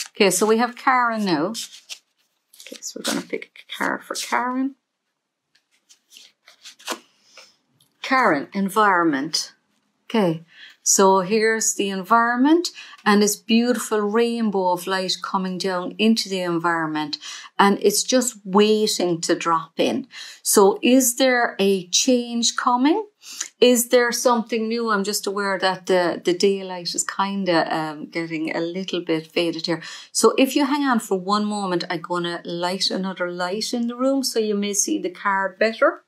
Okay, so we have Karen now. Okay, so we're going to pick a card for Karen. Karen, environment. Okay, so here's the environment, and this beautiful rainbow of light coming down into the environment, and it's just waiting to drop in. So is there a change coming? Is there something new? I'm just aware that the daylight is kind of getting a little bit faded here. So if you hang on for one moment, I'm going to light another light in the room so you may see the card better.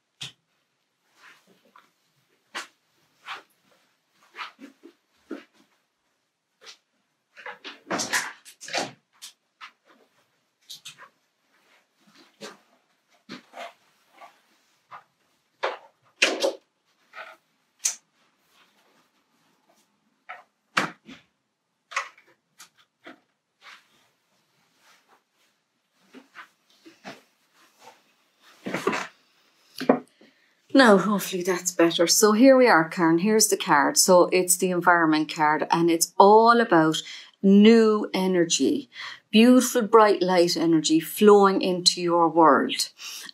Now, hopefully that's better. So here we are, Karen. Here's the card. So it's the environment card, and it's all about new energy, beautiful, bright light energy flowing into your world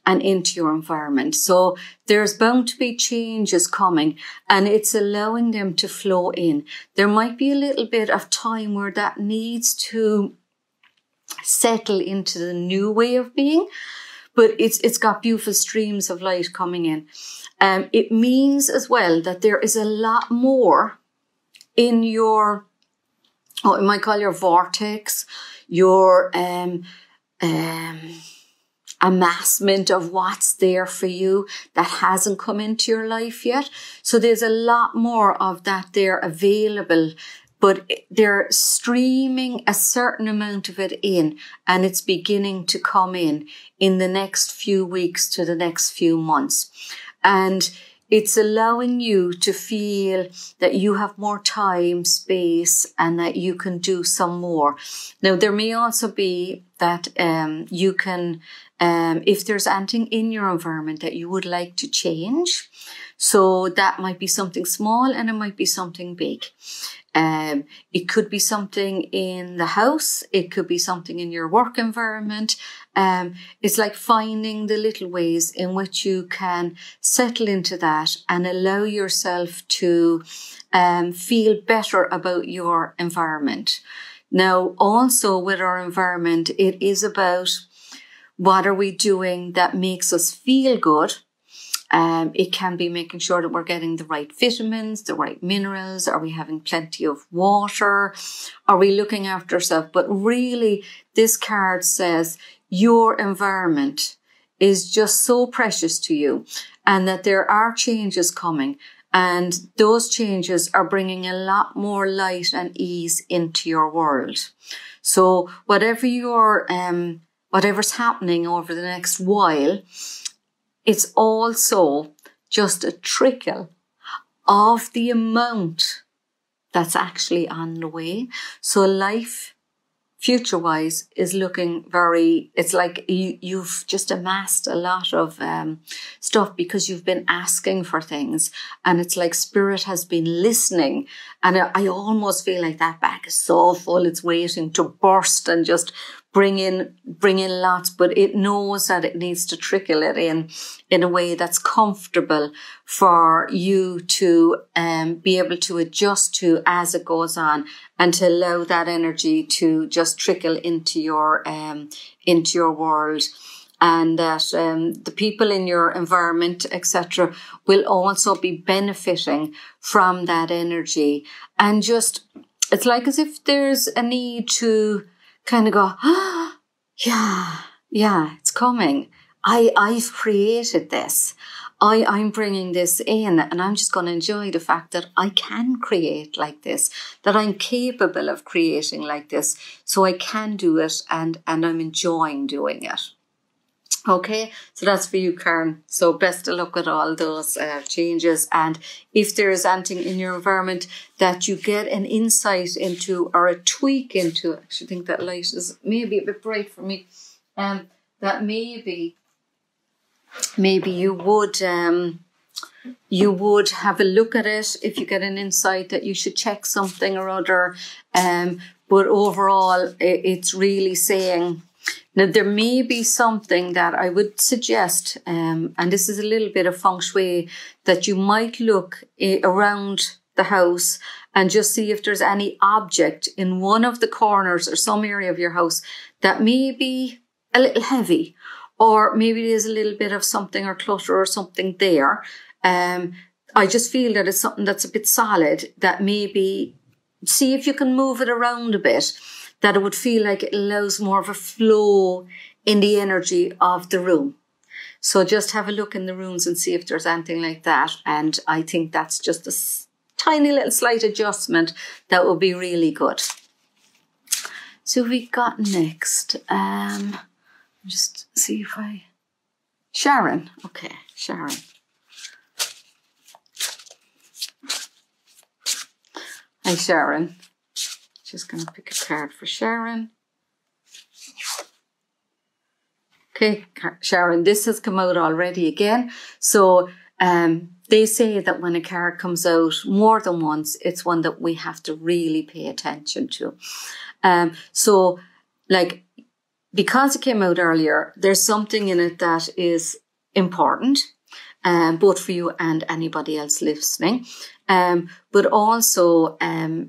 and into your environment. So there's bound to be changes coming, and it's allowing them to flow in. There might be a little bit of time where that needs to settle into the new way of being, but it's got beautiful streams of light coming in. It means as well that there is a lot more in your, I might call your vortex, your amassment of what's there for you that hasn't come into your life yet. So there's a lot more of that there available, but they're streaming a certain amount of it in, and it's beginning to come in the next few weeks to the next few months. And it's allowing you to feel that you have more time, space, and that you can do some more. Now, there may also be that you can, if there's anything in your environment that you would like to change, so that might be something small and it might be something big. It could be something in the house. It could be something in your work environment. It's like finding the little ways in which you can settle into that and allow yourself to feel better about your environment. Now, also with our environment, it is about what are we doing that makes us feel good. It can be making sure that we're getting the right vitamins, the right minerals. Are we having plenty of water? Are we looking after ourselves? But really, this card says your environment is just so precious to you, and that there are changes coming, and those changes are bringing a lot more light and ease into your world. So whatever's happening over the next while, it's also just a trickle of the amount that's actually on the way. So life, future-wise, is looking it's like you've just amassed a lot of stuff because you've been asking for things. And it's like Spirit has been listening. And I almost feel like that bag is so full, it's waiting to burst and just bring in lots, but it knows that it needs to trickle it in a way that's comfortable for you to be able to adjust to as it goes on, and to allow that energy to just trickle into your world. And that the people in your environment, etc., will also be benefiting from that energy. And just, it's like as if there's a need to kind of go, yeah, it's coming. I've created this. I'm bringing this in, and I'm just going to enjoy the fact that I can create like this, that I'm capable of creating like this, so I can do it, and I'm enjoying doing it. Okay, so that's for you, Karen. So best of luck with all those changes. And if there is anything in your environment that you get an insight into or a tweak into, I actually think that light is maybe a bit bright for me, that maybe you would have a look at it if you get an insight that you should check something or other. But overall, it's really saying, now, there may be something that I would suggest, and this is a little bit of feng shui, that you might look around the house and just see if there's any object in one of the corners or some area of your house that may be a little heavy, or maybe there's a little bit of something or clutter or something there. I just feel that it's something that's a bit solid, that maybe see if you can move it around a bit, that it would feel like it allows more of a flow in the energy of the room. So just have a look in the rooms and see if there's anything like that. And I think that's just a tiny little slight adjustment that will be really good. So we got next, just see if Sharon. Okay, Sharon. Hi, Sharon. Just going to pick a card for Sharon. Okay, Sharon, this has come out already again. So They say that when a card comes out more than once, it's one that we have to really pay attention to. So, like, because it came out earlier, there's something in it that is important, both for you and anybody else listening. But also,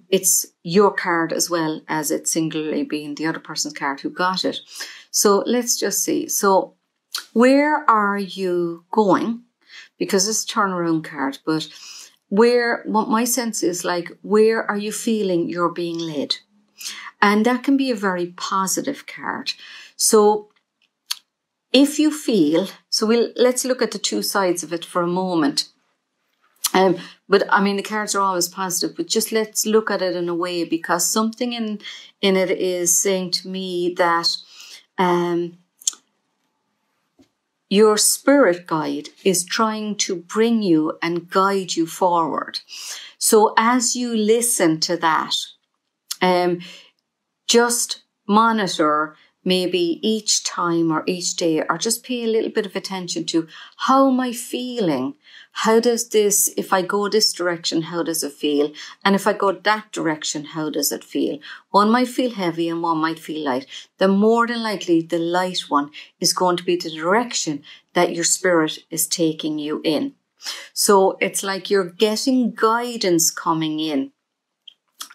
it's your card as well as it singularly being the other person's card who got it. So let's just see. So where are you going? Because it's a turnaround card, but what my sense is, like, where are you feeling you're being led? And that can be a very positive card. So if you feel, let's look at the two sides of it for a moment. But I mean, the cards are always positive, but just let's look at it in a way, because something in it is saying to me that your spirit guide is trying to bring you and guide you forward. So as you listen to that, just monitor maybe each time or each day, or just pay a little bit of attention to, how am I feeling? How does this, if I go this direction, how does it feel? And if I go that direction, how does it feel? One might feel heavy and one might feel light. Then more than likely, the light one is going to be the direction that your spirit is taking you in. So it's like you're getting guidance coming in.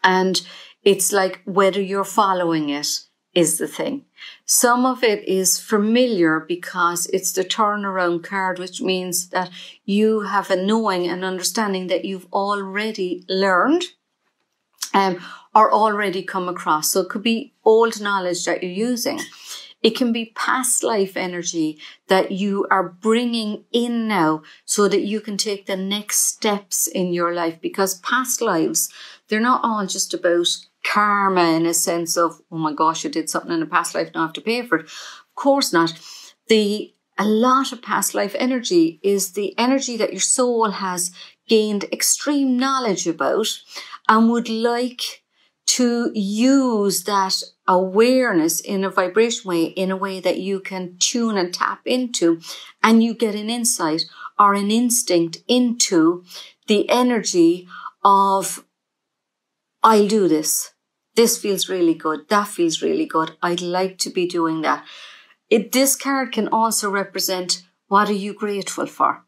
And it's like whether you're following it is the thing. Some of it is familiar because it's the turnaround card, which means that you have a knowing and understanding that you've already learned or already come across. So it could be old knowledge that you're using. It can be past life energy that you are bringing in now so that you can take the next steps in your life, because past lives, they're not all just about karma in a sense of, oh my gosh, you did something in a past life, now I have to pay for it. Of course not. A lot of past life energy is the energy that your soul has gained extreme knowledge about and would like to use that awareness in a vibration way, in a way that you can tune and tap into, and you get an insight or an instinct into the energy of, I'll do this. This feels really good. That feels really good. I'd like to be doing that. This card can also represent, what are you grateful for?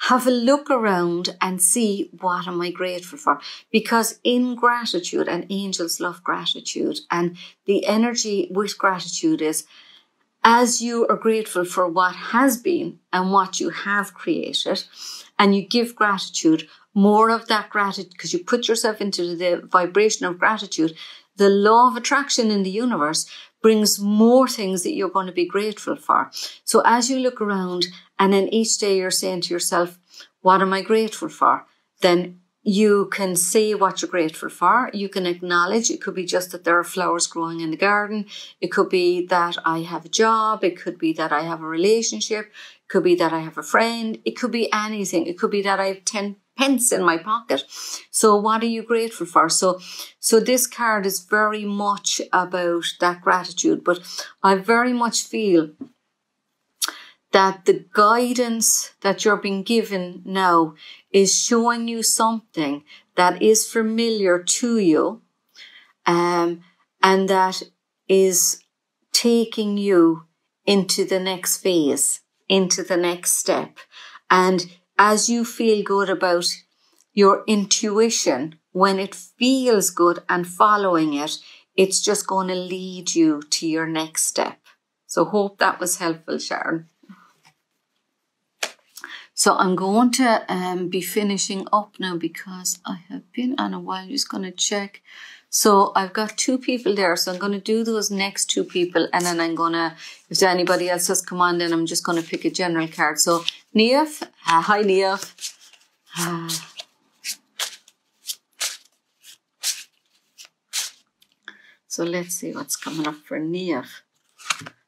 Have a look around and see, what am I grateful for? Because in gratitude, and angels love gratitude, and the energy with gratitude is, as you are grateful for what has been and what you have created, and you give gratitude, more of that gratitude, because you put yourself into the vibration of gratitude, the law of attraction in the universe brings more things that you're going to be grateful for. So as you look around and then each day you're saying to yourself, what am I grateful for? Then you can say what you're grateful for. You can acknowledge. It could be just that there are flowers growing in the garden. It could be that I have a job. It could be that I have a relationship. It could be that I have a friend. It could be anything. It could be that I have 10 pence in my pocket. So what are you grateful for? So this card is very much about that gratitude, but I very much feel that the guidance that you're being given now is showing you something that is familiar to you, and that is taking you into the next phase, into the next step. And as you feel good about your intuition, when it feels good and following it, it's just going to lead you to your next step. So hope that was helpful, Sharon. So I'm going to be finishing up now because I have been on a while. I'm just going to check. So I've got 2 people there. So I'm going to do those next 2 people. And then I'm going to, if anybody else has come on, then I'm just going to pick a general card. So Neef, hi Neef. So let's see what's coming up for Neef.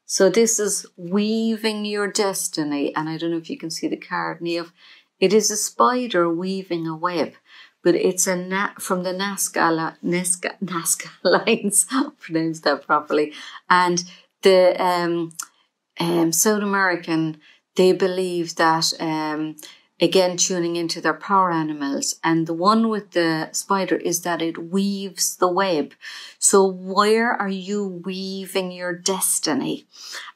So this is weaving your destiny. And I don't know if you can see the card, Neef. It is a spider weaving a web. But it's from the Nazca lines, I'll pronounce that properly. And the South American, they believe that again, tuning into their power animals. And the one with the spider is that it weaves the web. So where are you weaving your destiny?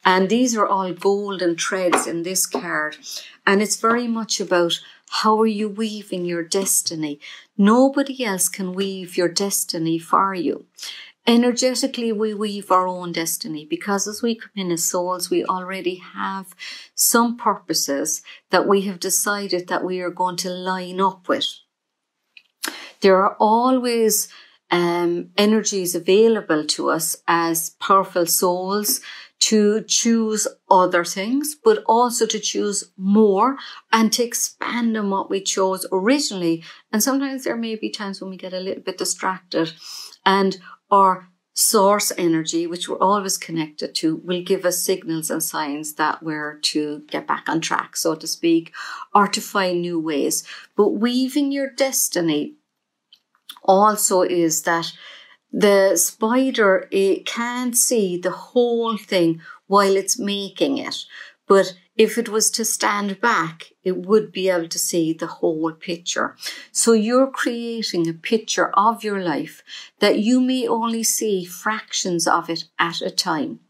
And these are all golden threads in this card. And it's very much about how are you weaving your destiny? Nobody else can weave your destiny for you. Energetically, we weave our own destiny because as we come in as souls, we already have some purposes that we have decided that we are going to line up with. There are always energies available to us as powerful souls to choose other things, but also to choose more and to expand on what we chose originally. And sometimes there may be times when we get a little bit distracted, and our source energy, which we're always connected to, will give us signals and signs that we're to get back on track, so to speak, or to find new ways. But weaving your destiny also is that the spider, it can't see the whole thing while it's making it. But if it was to stand back, it would be able to see the whole picture. So you're creating a picture of your life that you may only see fractions of it at a time.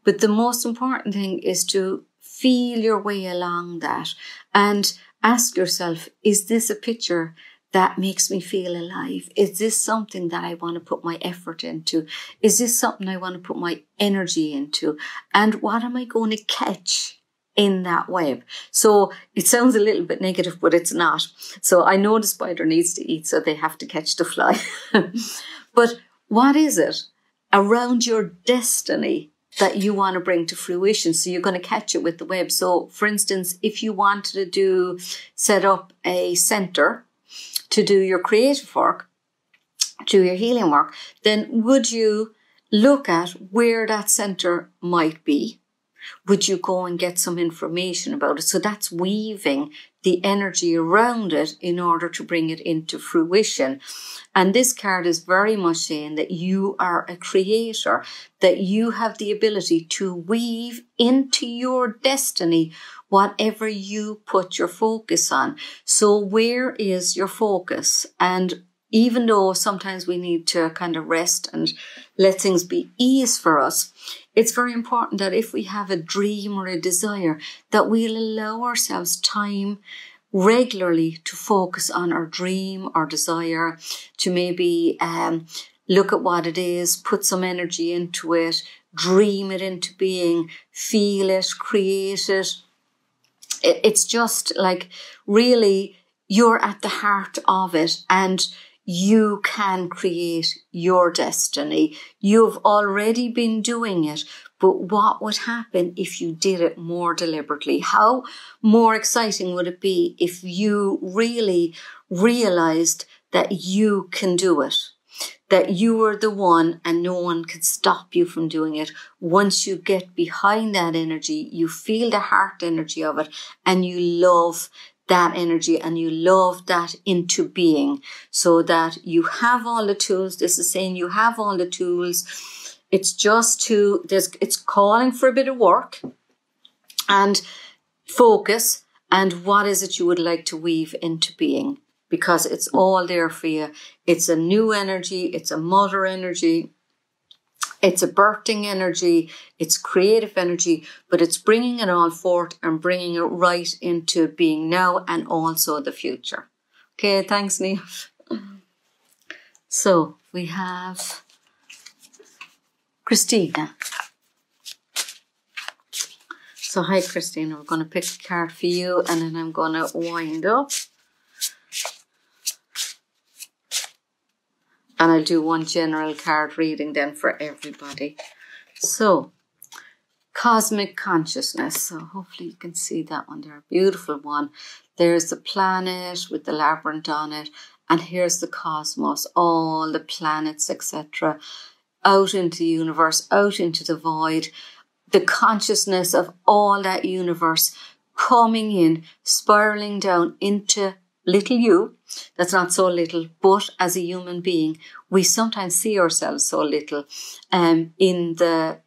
But the most important thing is to feel your way along that and ask yourself, is this a picture that makes me feel alive? Is this something that I want to put my effort into? Is this something I want to put my energy into? And what am I going to catch in that web? So it sounds a little bit negative, but it's not. So I know the spider needs to eat, so they have to catch the fly. But what is it around your destiny that you want to bring to fruition? So you're going to catch it with the web. So for instance, if you wanted to set up a center to do your creative work, do your healing work, then would you look at where that center might be? Would you go and get some information about it? So that's weaving the energy around it in order to bring it into fruition. And this card is very much saying that you are a creator, that you have the ability to weave into your destiny whatever you put your focus on. So where is your focus? And even though sometimes we need to kind of rest and let things be ease for us, it's very important that if we have a dream or a desire, that we'll allow ourselves time regularly to focus on our dream or desire, to maybe look at what it is, put some energy into it, dream it into being, feel it, create it. It's just like really you're at the heart of it and you can create your destiny. You've already been doing it, but what would happen if you did it more deliberately? How more exciting would it be if you really realized that you can do it? That you are the one and no one can stop you from doing it. Once you get behind that energy, you feel the heart energy of it and you love that energy and you love that into being, so that you have all the tools. This is saying you have all the tools. It's just it's calling for a bit of work and focus. And what is it you would like to weave into being? Because it's all there for you. It's a new energy. It's a mother energy. It's a birthing energy. It's creative energy, but it's bringing it all forth and bringing it right into being now and also the future. Okay, thanks, Neil. So we have Christina. So hi, Christina. We're going to pick a card for you and then I'm going to wind up. And I'll do one general card reading then for everybody. So, cosmic consciousness. So hopefully you can see that one there. Beautiful one. There's the planet with the labyrinth on it. And here's the cosmos, all the planets, etc. Out into the universe, out into the void. The consciousness of all that universe coming in, spiraling down into little you. That's not so little, but as a human being, we sometimes see ourselves so little in the,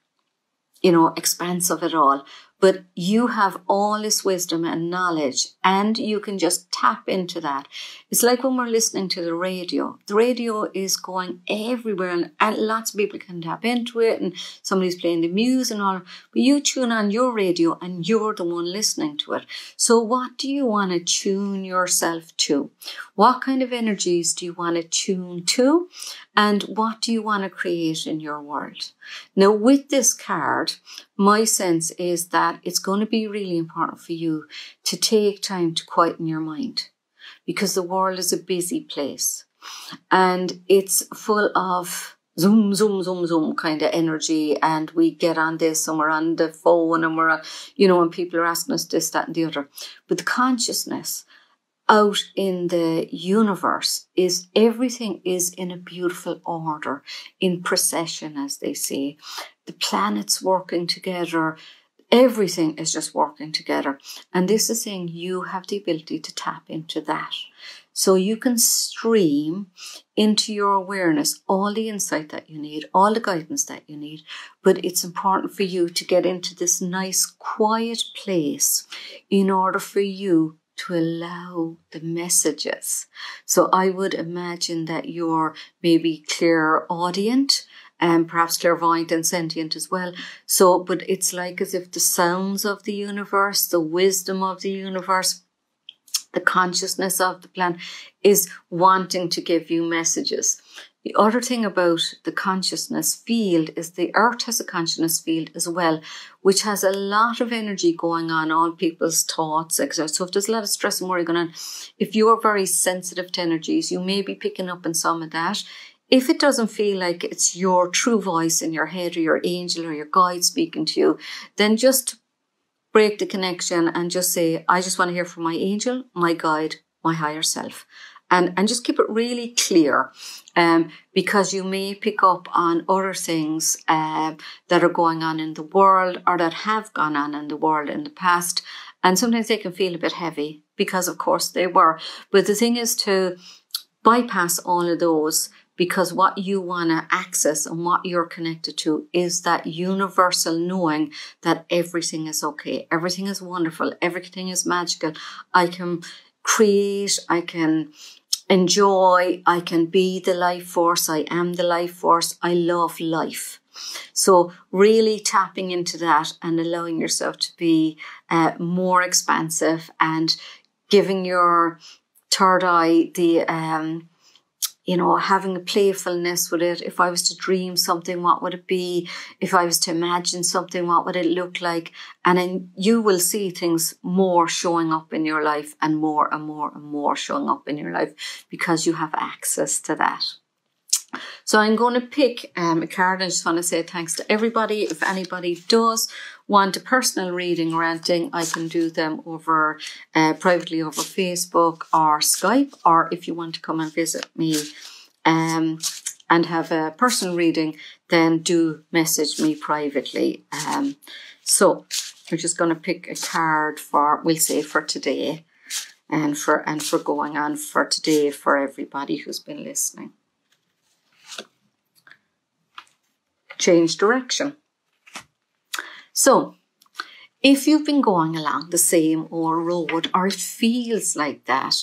expanse of it all. But you have all this wisdom and knowledge, and you can just tap into that. It's like when we're listening to the radio. The radio is going everywhere, and lots of people can tap into it, and somebody's playing the music and all. But you tune on your radio, and you're the one listening to it. So what do you want to tune yourself to? What kind of energies do you want to tune to? And what do you want to create in your world? Now, with this card, my sense is that it's going to be really important for you to take time to quieten your mind, because the world is a busy place and it's full of zoom, zoom, zoom, zoom kind of energy. And we get on this and we're on the phone and we're, and people are asking us this, that and the other. But the consciousness out in the universe is everything is in a beautiful order, in procession, as they say. The planets working together, everything is just working together. And this is saying you have the ability to tap into that. So you can stream into your awareness all the insight that you need, all the guidance that you need. But it's important for you to get into this nice, quiet place in order for you to allow the messages. So I would imagine that you're maybe clairaudient and perhaps clairvoyant and sentient as well. So, but it's like as if the sounds of the universe, the wisdom of the universe, the consciousness of the planet is wanting to give you messages. The other thing about the consciousness field is the earth has a consciousness field as well, which has a lot of energy going on, all people's thoughts, etc. So if there's a lot of stress and worry going on, if you're very sensitive to energies, you may be picking up on some of that. If it doesn't feel like it's your true voice in your head or your angel or your guide speaking to you, then just break the connection and just say, I just want to hear from my angel, my guide, my higher self. And just keep it really clear, because you may pick up on other things that are going on in the world or that have gone on in the world in the past. And sometimes they can feel a bit heavy because, of course, they were. But the thing is to bypass all of those, because what you want to access and what you're connected to is that universal knowing that everything is okay. Everything is wonderful. Everything is magical. I can create. I can enjoy. I can be the life force. I am the life force. I love life. So really tapping into that and allowing yourself to be more expansive and giving your third eye the having a playfulness with it. If I was to dream something, what would it be? If I was to imagine something, what would it look like? And then you will see things more showing up in your life and more and more and more showing up in your life because you have access to that. So I'm going to pick a card. I just want to say thanks to everybody. If anybody does want a personal reading or anything, I can do them over privately over Facebook or Skype. Or if you want to come and visit me and have a personal reading, then do message me privately. So we're just going to pick a card for, we'll say, for today and for going on for today for everybody who's been listening. Change direction. So if you've been going along the same old road or it feels like that,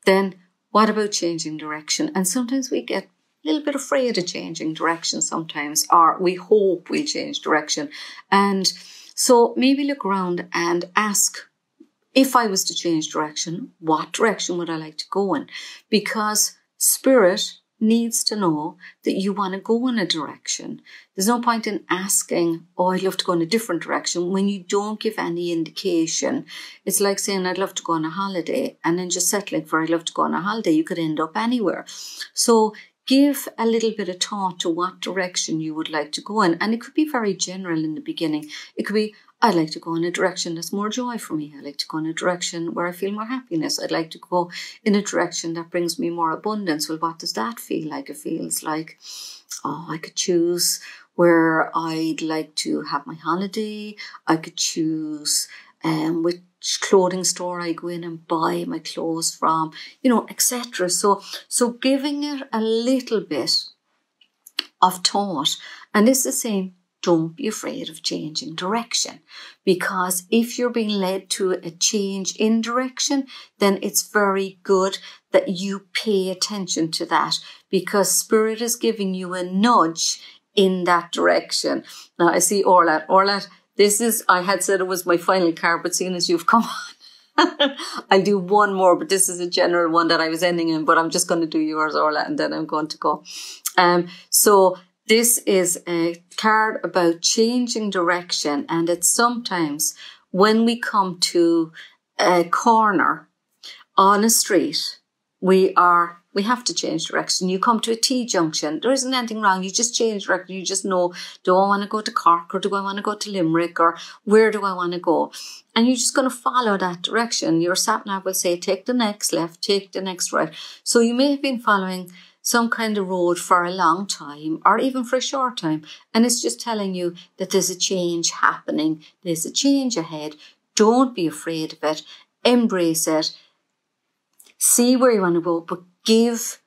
then what about changing direction? And sometimes we get a little bit afraid of changing direction sometimes, or we hope we'll change direction. And so maybe look around and ask, if I was to change direction, what direction would I like to go in? Because spirit needs to know that you want to go in a direction. There's no point in asking, oh, I'd love to go in a different direction when you don't give any indication. It's like saying, I'd love to go on a holiday and then just settling for I'd love to go on a holiday. You could end up anywhere. So give a little bit of thought to what direction you would like to go in. And it could be very general in the beginning. It could be, I'd like to go in a direction that's more joy for me. I'd like to go in a direction where I feel more happiness. I'd like to go in a direction that brings me more abundance. Well, what does that feel like? It feels like, oh, I could choose where I'd like to have my holiday. I could choose which clothing store I go in and buy my clothes from, etc. So giving it a little bit of thought. And this is saying, don't be afraid of changing direction, because if you're being led to a change in direction, then it's very good that you pay attention to that, because Spirit is giving you a nudge in that direction. Now I see Orla. Orla, I had said it was my final card, but seeing as you've come on, I'll do one more, but this is a general one that I was ending in, but I'm just going to do yours, Orla, and then I'm going to go. So this is a card about changing direction, and it's sometimes when we come to a corner on a street, we have to change direction. You come to a T-junction, there isn't anything wrong, you just change direction. You just know, do I want to go to Cork, or do I want to go to Limerick, or where do I want to go? And you're just going to follow that direction. Your sat-nav will say, take the next left, take the next right. So you may have been following some kind of road for a long time, or even for a short time, and it's just telling you that there's a change happening, there's a change ahead. Don't be afraid of it, embrace it, see where you want to go, but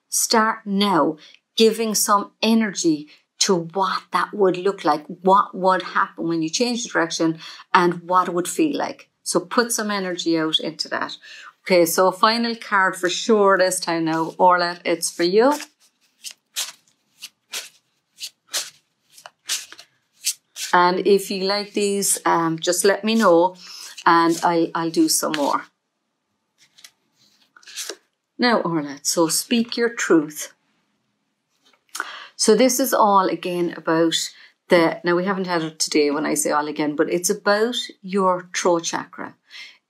start now giving some energy to what that would look like, what would happen when you change the direction, and what it would feel like. So put some energy out into that. Okay, so final card for sure this time now. Orla, it's for you. And if you like these, just let me know, and I'll do some more. Now, Orla, so speak your truth. So this is all again about now we haven't had it today when I say all again, but it's about your throat chakra.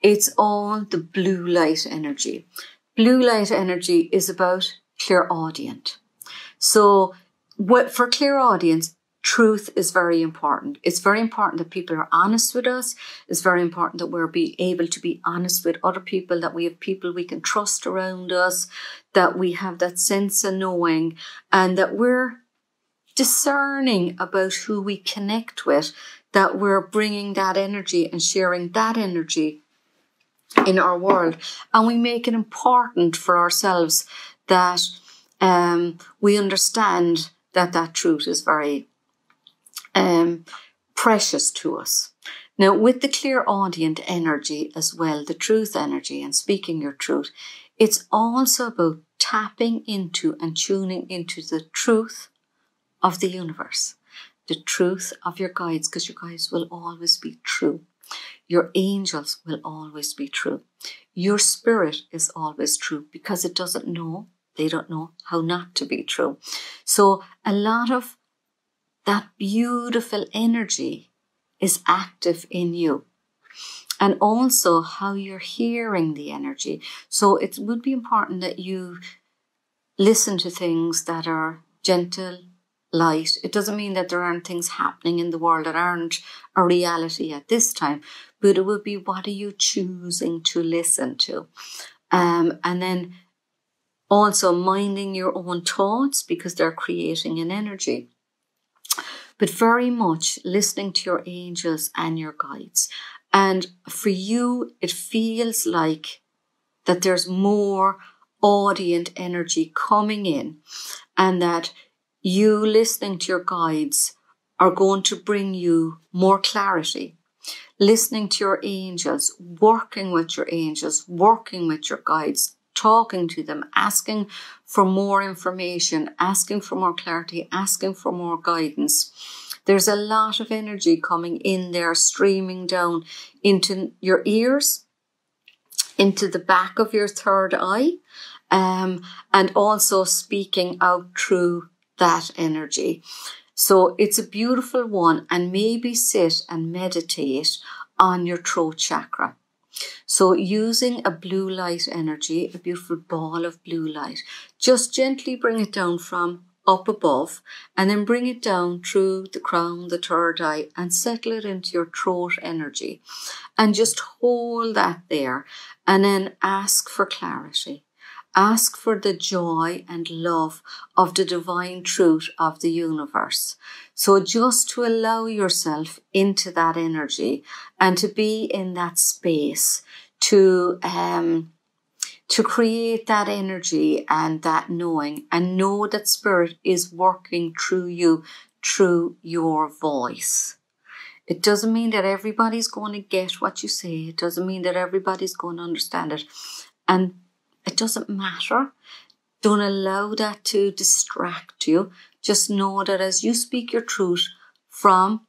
It's all the blue light energy. Blue light energy is about clairaudient. So for clairaudience, truth is very important. It's very important that people are honest with us. It's very important that we're able to be honest with other people, that we have people we can trust around us, that we have that sense of knowing, and that we're discerning about who we connect with, that we're bringing that energy and sharing that energy in our world. And we make it important for ourselves that we understand that truth is very precious to us. Now, with the clairaudient energy as well, the truth energy and speaking your truth, it's also about tapping into and tuning into the truth of the universe, the truth of your guides, because your guides will always be true. Your angels will always be true. Your spirit is always true, because it doesn't know, they don't know how not to be true. So a lot of that beautiful energy is active in you. And also how you're hearing the energy. So it would be important that you listen to things that are gentle, light. It doesn't mean that there aren't things happening in the world that aren't a reality at this time, but it would be, what are you choosing to listen to? And then also minding your own thoughts, because they're creating an energy. But very much listening to your angels and your guides. And for you, it feels like that there's more audient energy coming in, and that you listening to your guides are going to bring you more clarity. Listening to your angels, working with your angels, working with your guides, talking to them, asking for more information, asking for more clarity, asking for more guidance. There's a lot of energy coming in there, streaming down into your ears, into the back of your third eye, and also speaking out through that energy. So it's a beautiful one, and maybe sit and meditate on your throat chakra. So using a blue light energy, a beautiful ball of blue light, just gently bring it down from up above, and then bring it down through the crown, the third eye, and settle it into your throat energy. And just hold that there, and then ask for clarity. Ask for the joy and love of the divine truth of the universe. So just to allow yourself into that energy and to be in that space, to create that energy and that knowing, and know that Spirit is working through you through your voice. It doesn't mean that everybody's going to get what you say. It doesn't mean that everybody's going to understand it. And it doesn't matter. Don't allow that to distract you. Just know that as you speak your truth from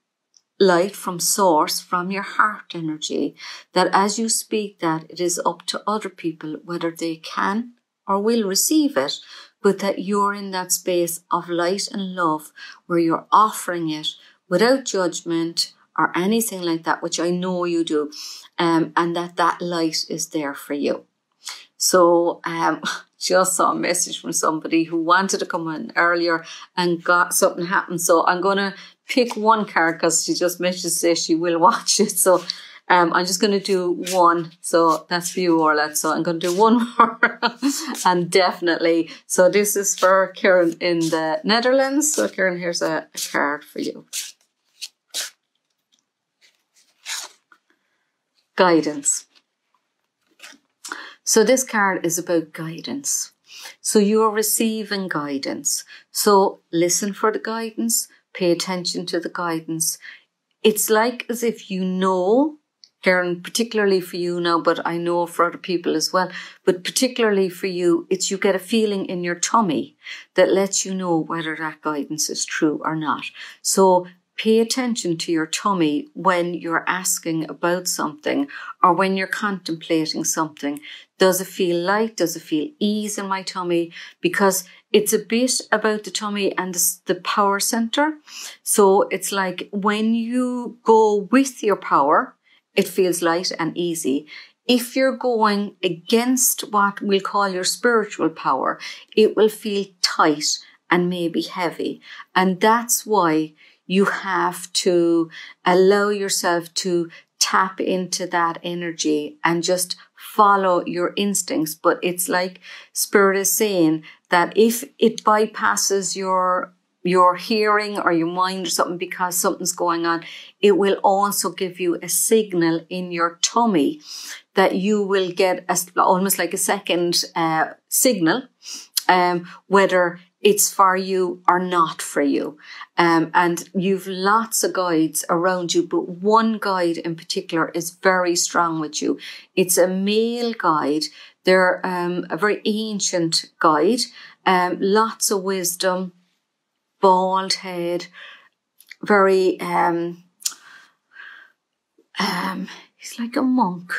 light, from source, from your heart energy, that as you speak that, it is up to other people whether they can or will receive it, but that you're in that space of light and love where you're offering it without judgment or anything like that, which I know you do, and that light is there for you. So just saw a message from somebody who wanted to come in earlier and got something happened. So I'm going to pick one card because she just mentioned to say she will watch it. So I'm just going to do one. So that's for you, Orla. So I'm going to do one more. And definitely. So this is for Karen in the Netherlands. So Karen, here's a card for you. Guidance. So this card is about guidance. So you're receiving guidance. So listen for the guidance. Pay attention to the guidance. It's like as if you know, Karen, particularly for you now, but I know for other people as well, but particularly for you, it's you get a feeling in your tummy that lets you know whether that guidance is true or not. So pay attention to your tummy when you're asking about something or when you're contemplating something. Does it feel light? Does it feel ease in my tummy? Because it's a bit about the tummy and the power center. So it's like when you go with your power, it feels light and easy. If you're going against what we'll call your spiritual power, it will feel tight and maybe heavy. And that's why you have to allow yourself to tap into that energy and just follow your instincts. But it's like Spirit is saying that if it bypasses your hearing or your mind or something because something's going on, it will also give you a signal in your tummy that you will get almost like a second signal, whether it's for you or not for you. And you've lots of guides around you, but one guide in particular is very strong with you. It's a male guide. They're a very ancient guide, lots of wisdom, bald head, very, he's like a monk.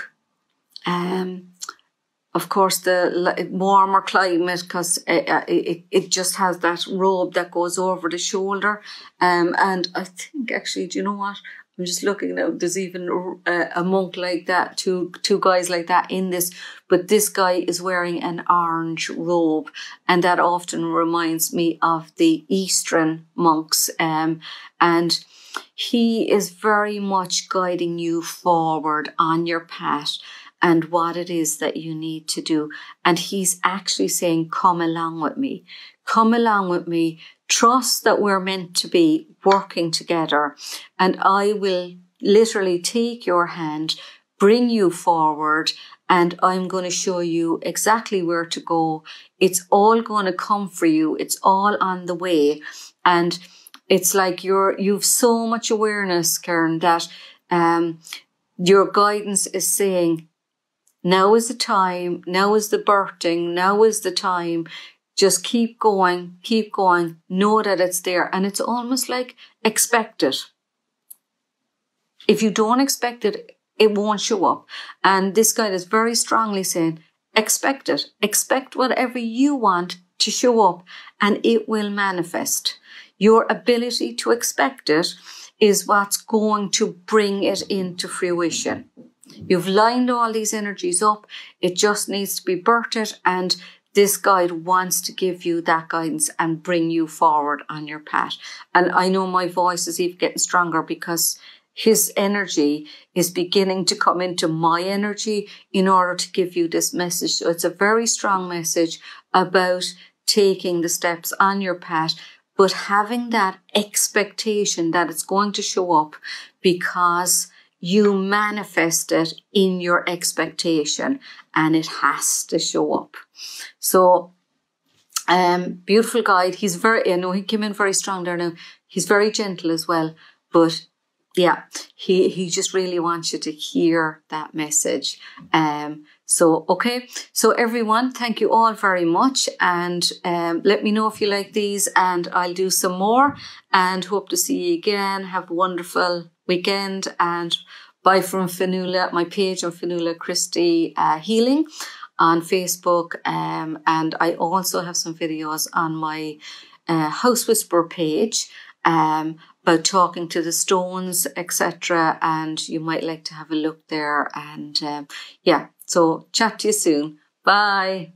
Of course, the warmer climate, because it just has that robe that goes over the shoulder. And I think actually, do you know what? I'm just looking now. There's even a monk like that, two guys like that in this. But this guy is wearing an orange robe, and that often reminds me of the Eastern monks. And he is very much guiding you forward on your path and what it is that you need to do. And he's actually saying, come along with me. Come along with me. Trust that we're meant to be working together. And I will literally take your hand, bring you forward, and I'm going to show you exactly where to go. It's all going to come for you. It's all on the way. And it's like you've so much awareness, Karen, that your guidance is saying, now is the time, now is the birthing, now is the time. Just keep going, know that it's there. And it's almost like expect it. If you don't expect it, it won't show up. And this guy is very strongly saying, expect it. Expect whatever you want to show up and it will manifest. Your ability to expect it is what's going to bring it into fruition. You've lined all these energies up. It just needs to be birthed, and this guide wants to give you that guidance and bring you forward on your path. And I know my voice is even getting stronger because his energy is beginning to come into my energy in order to give you this message. So it's a very strong message about taking the steps on your path, but having that expectation that it's going to show up because you manifest it in your expectation and it has to show up. So Beautiful guide. He's very, I know he came in very strong there now. He's very gentle as well. But yeah, he just really wants you to hear that message. So, okay. So everyone, thank you all very much. And let me know if you like these, and I'll do some more, and hope to see you again. Have a wonderful weekend, and bye from Fionnuala, my page on Fionnuala Christie Healing on Facebook. And I also have some videos on my House Whisperer page about talking to the stones, etc. And you might like to have a look there. And yeah, so chat to you soon. Bye.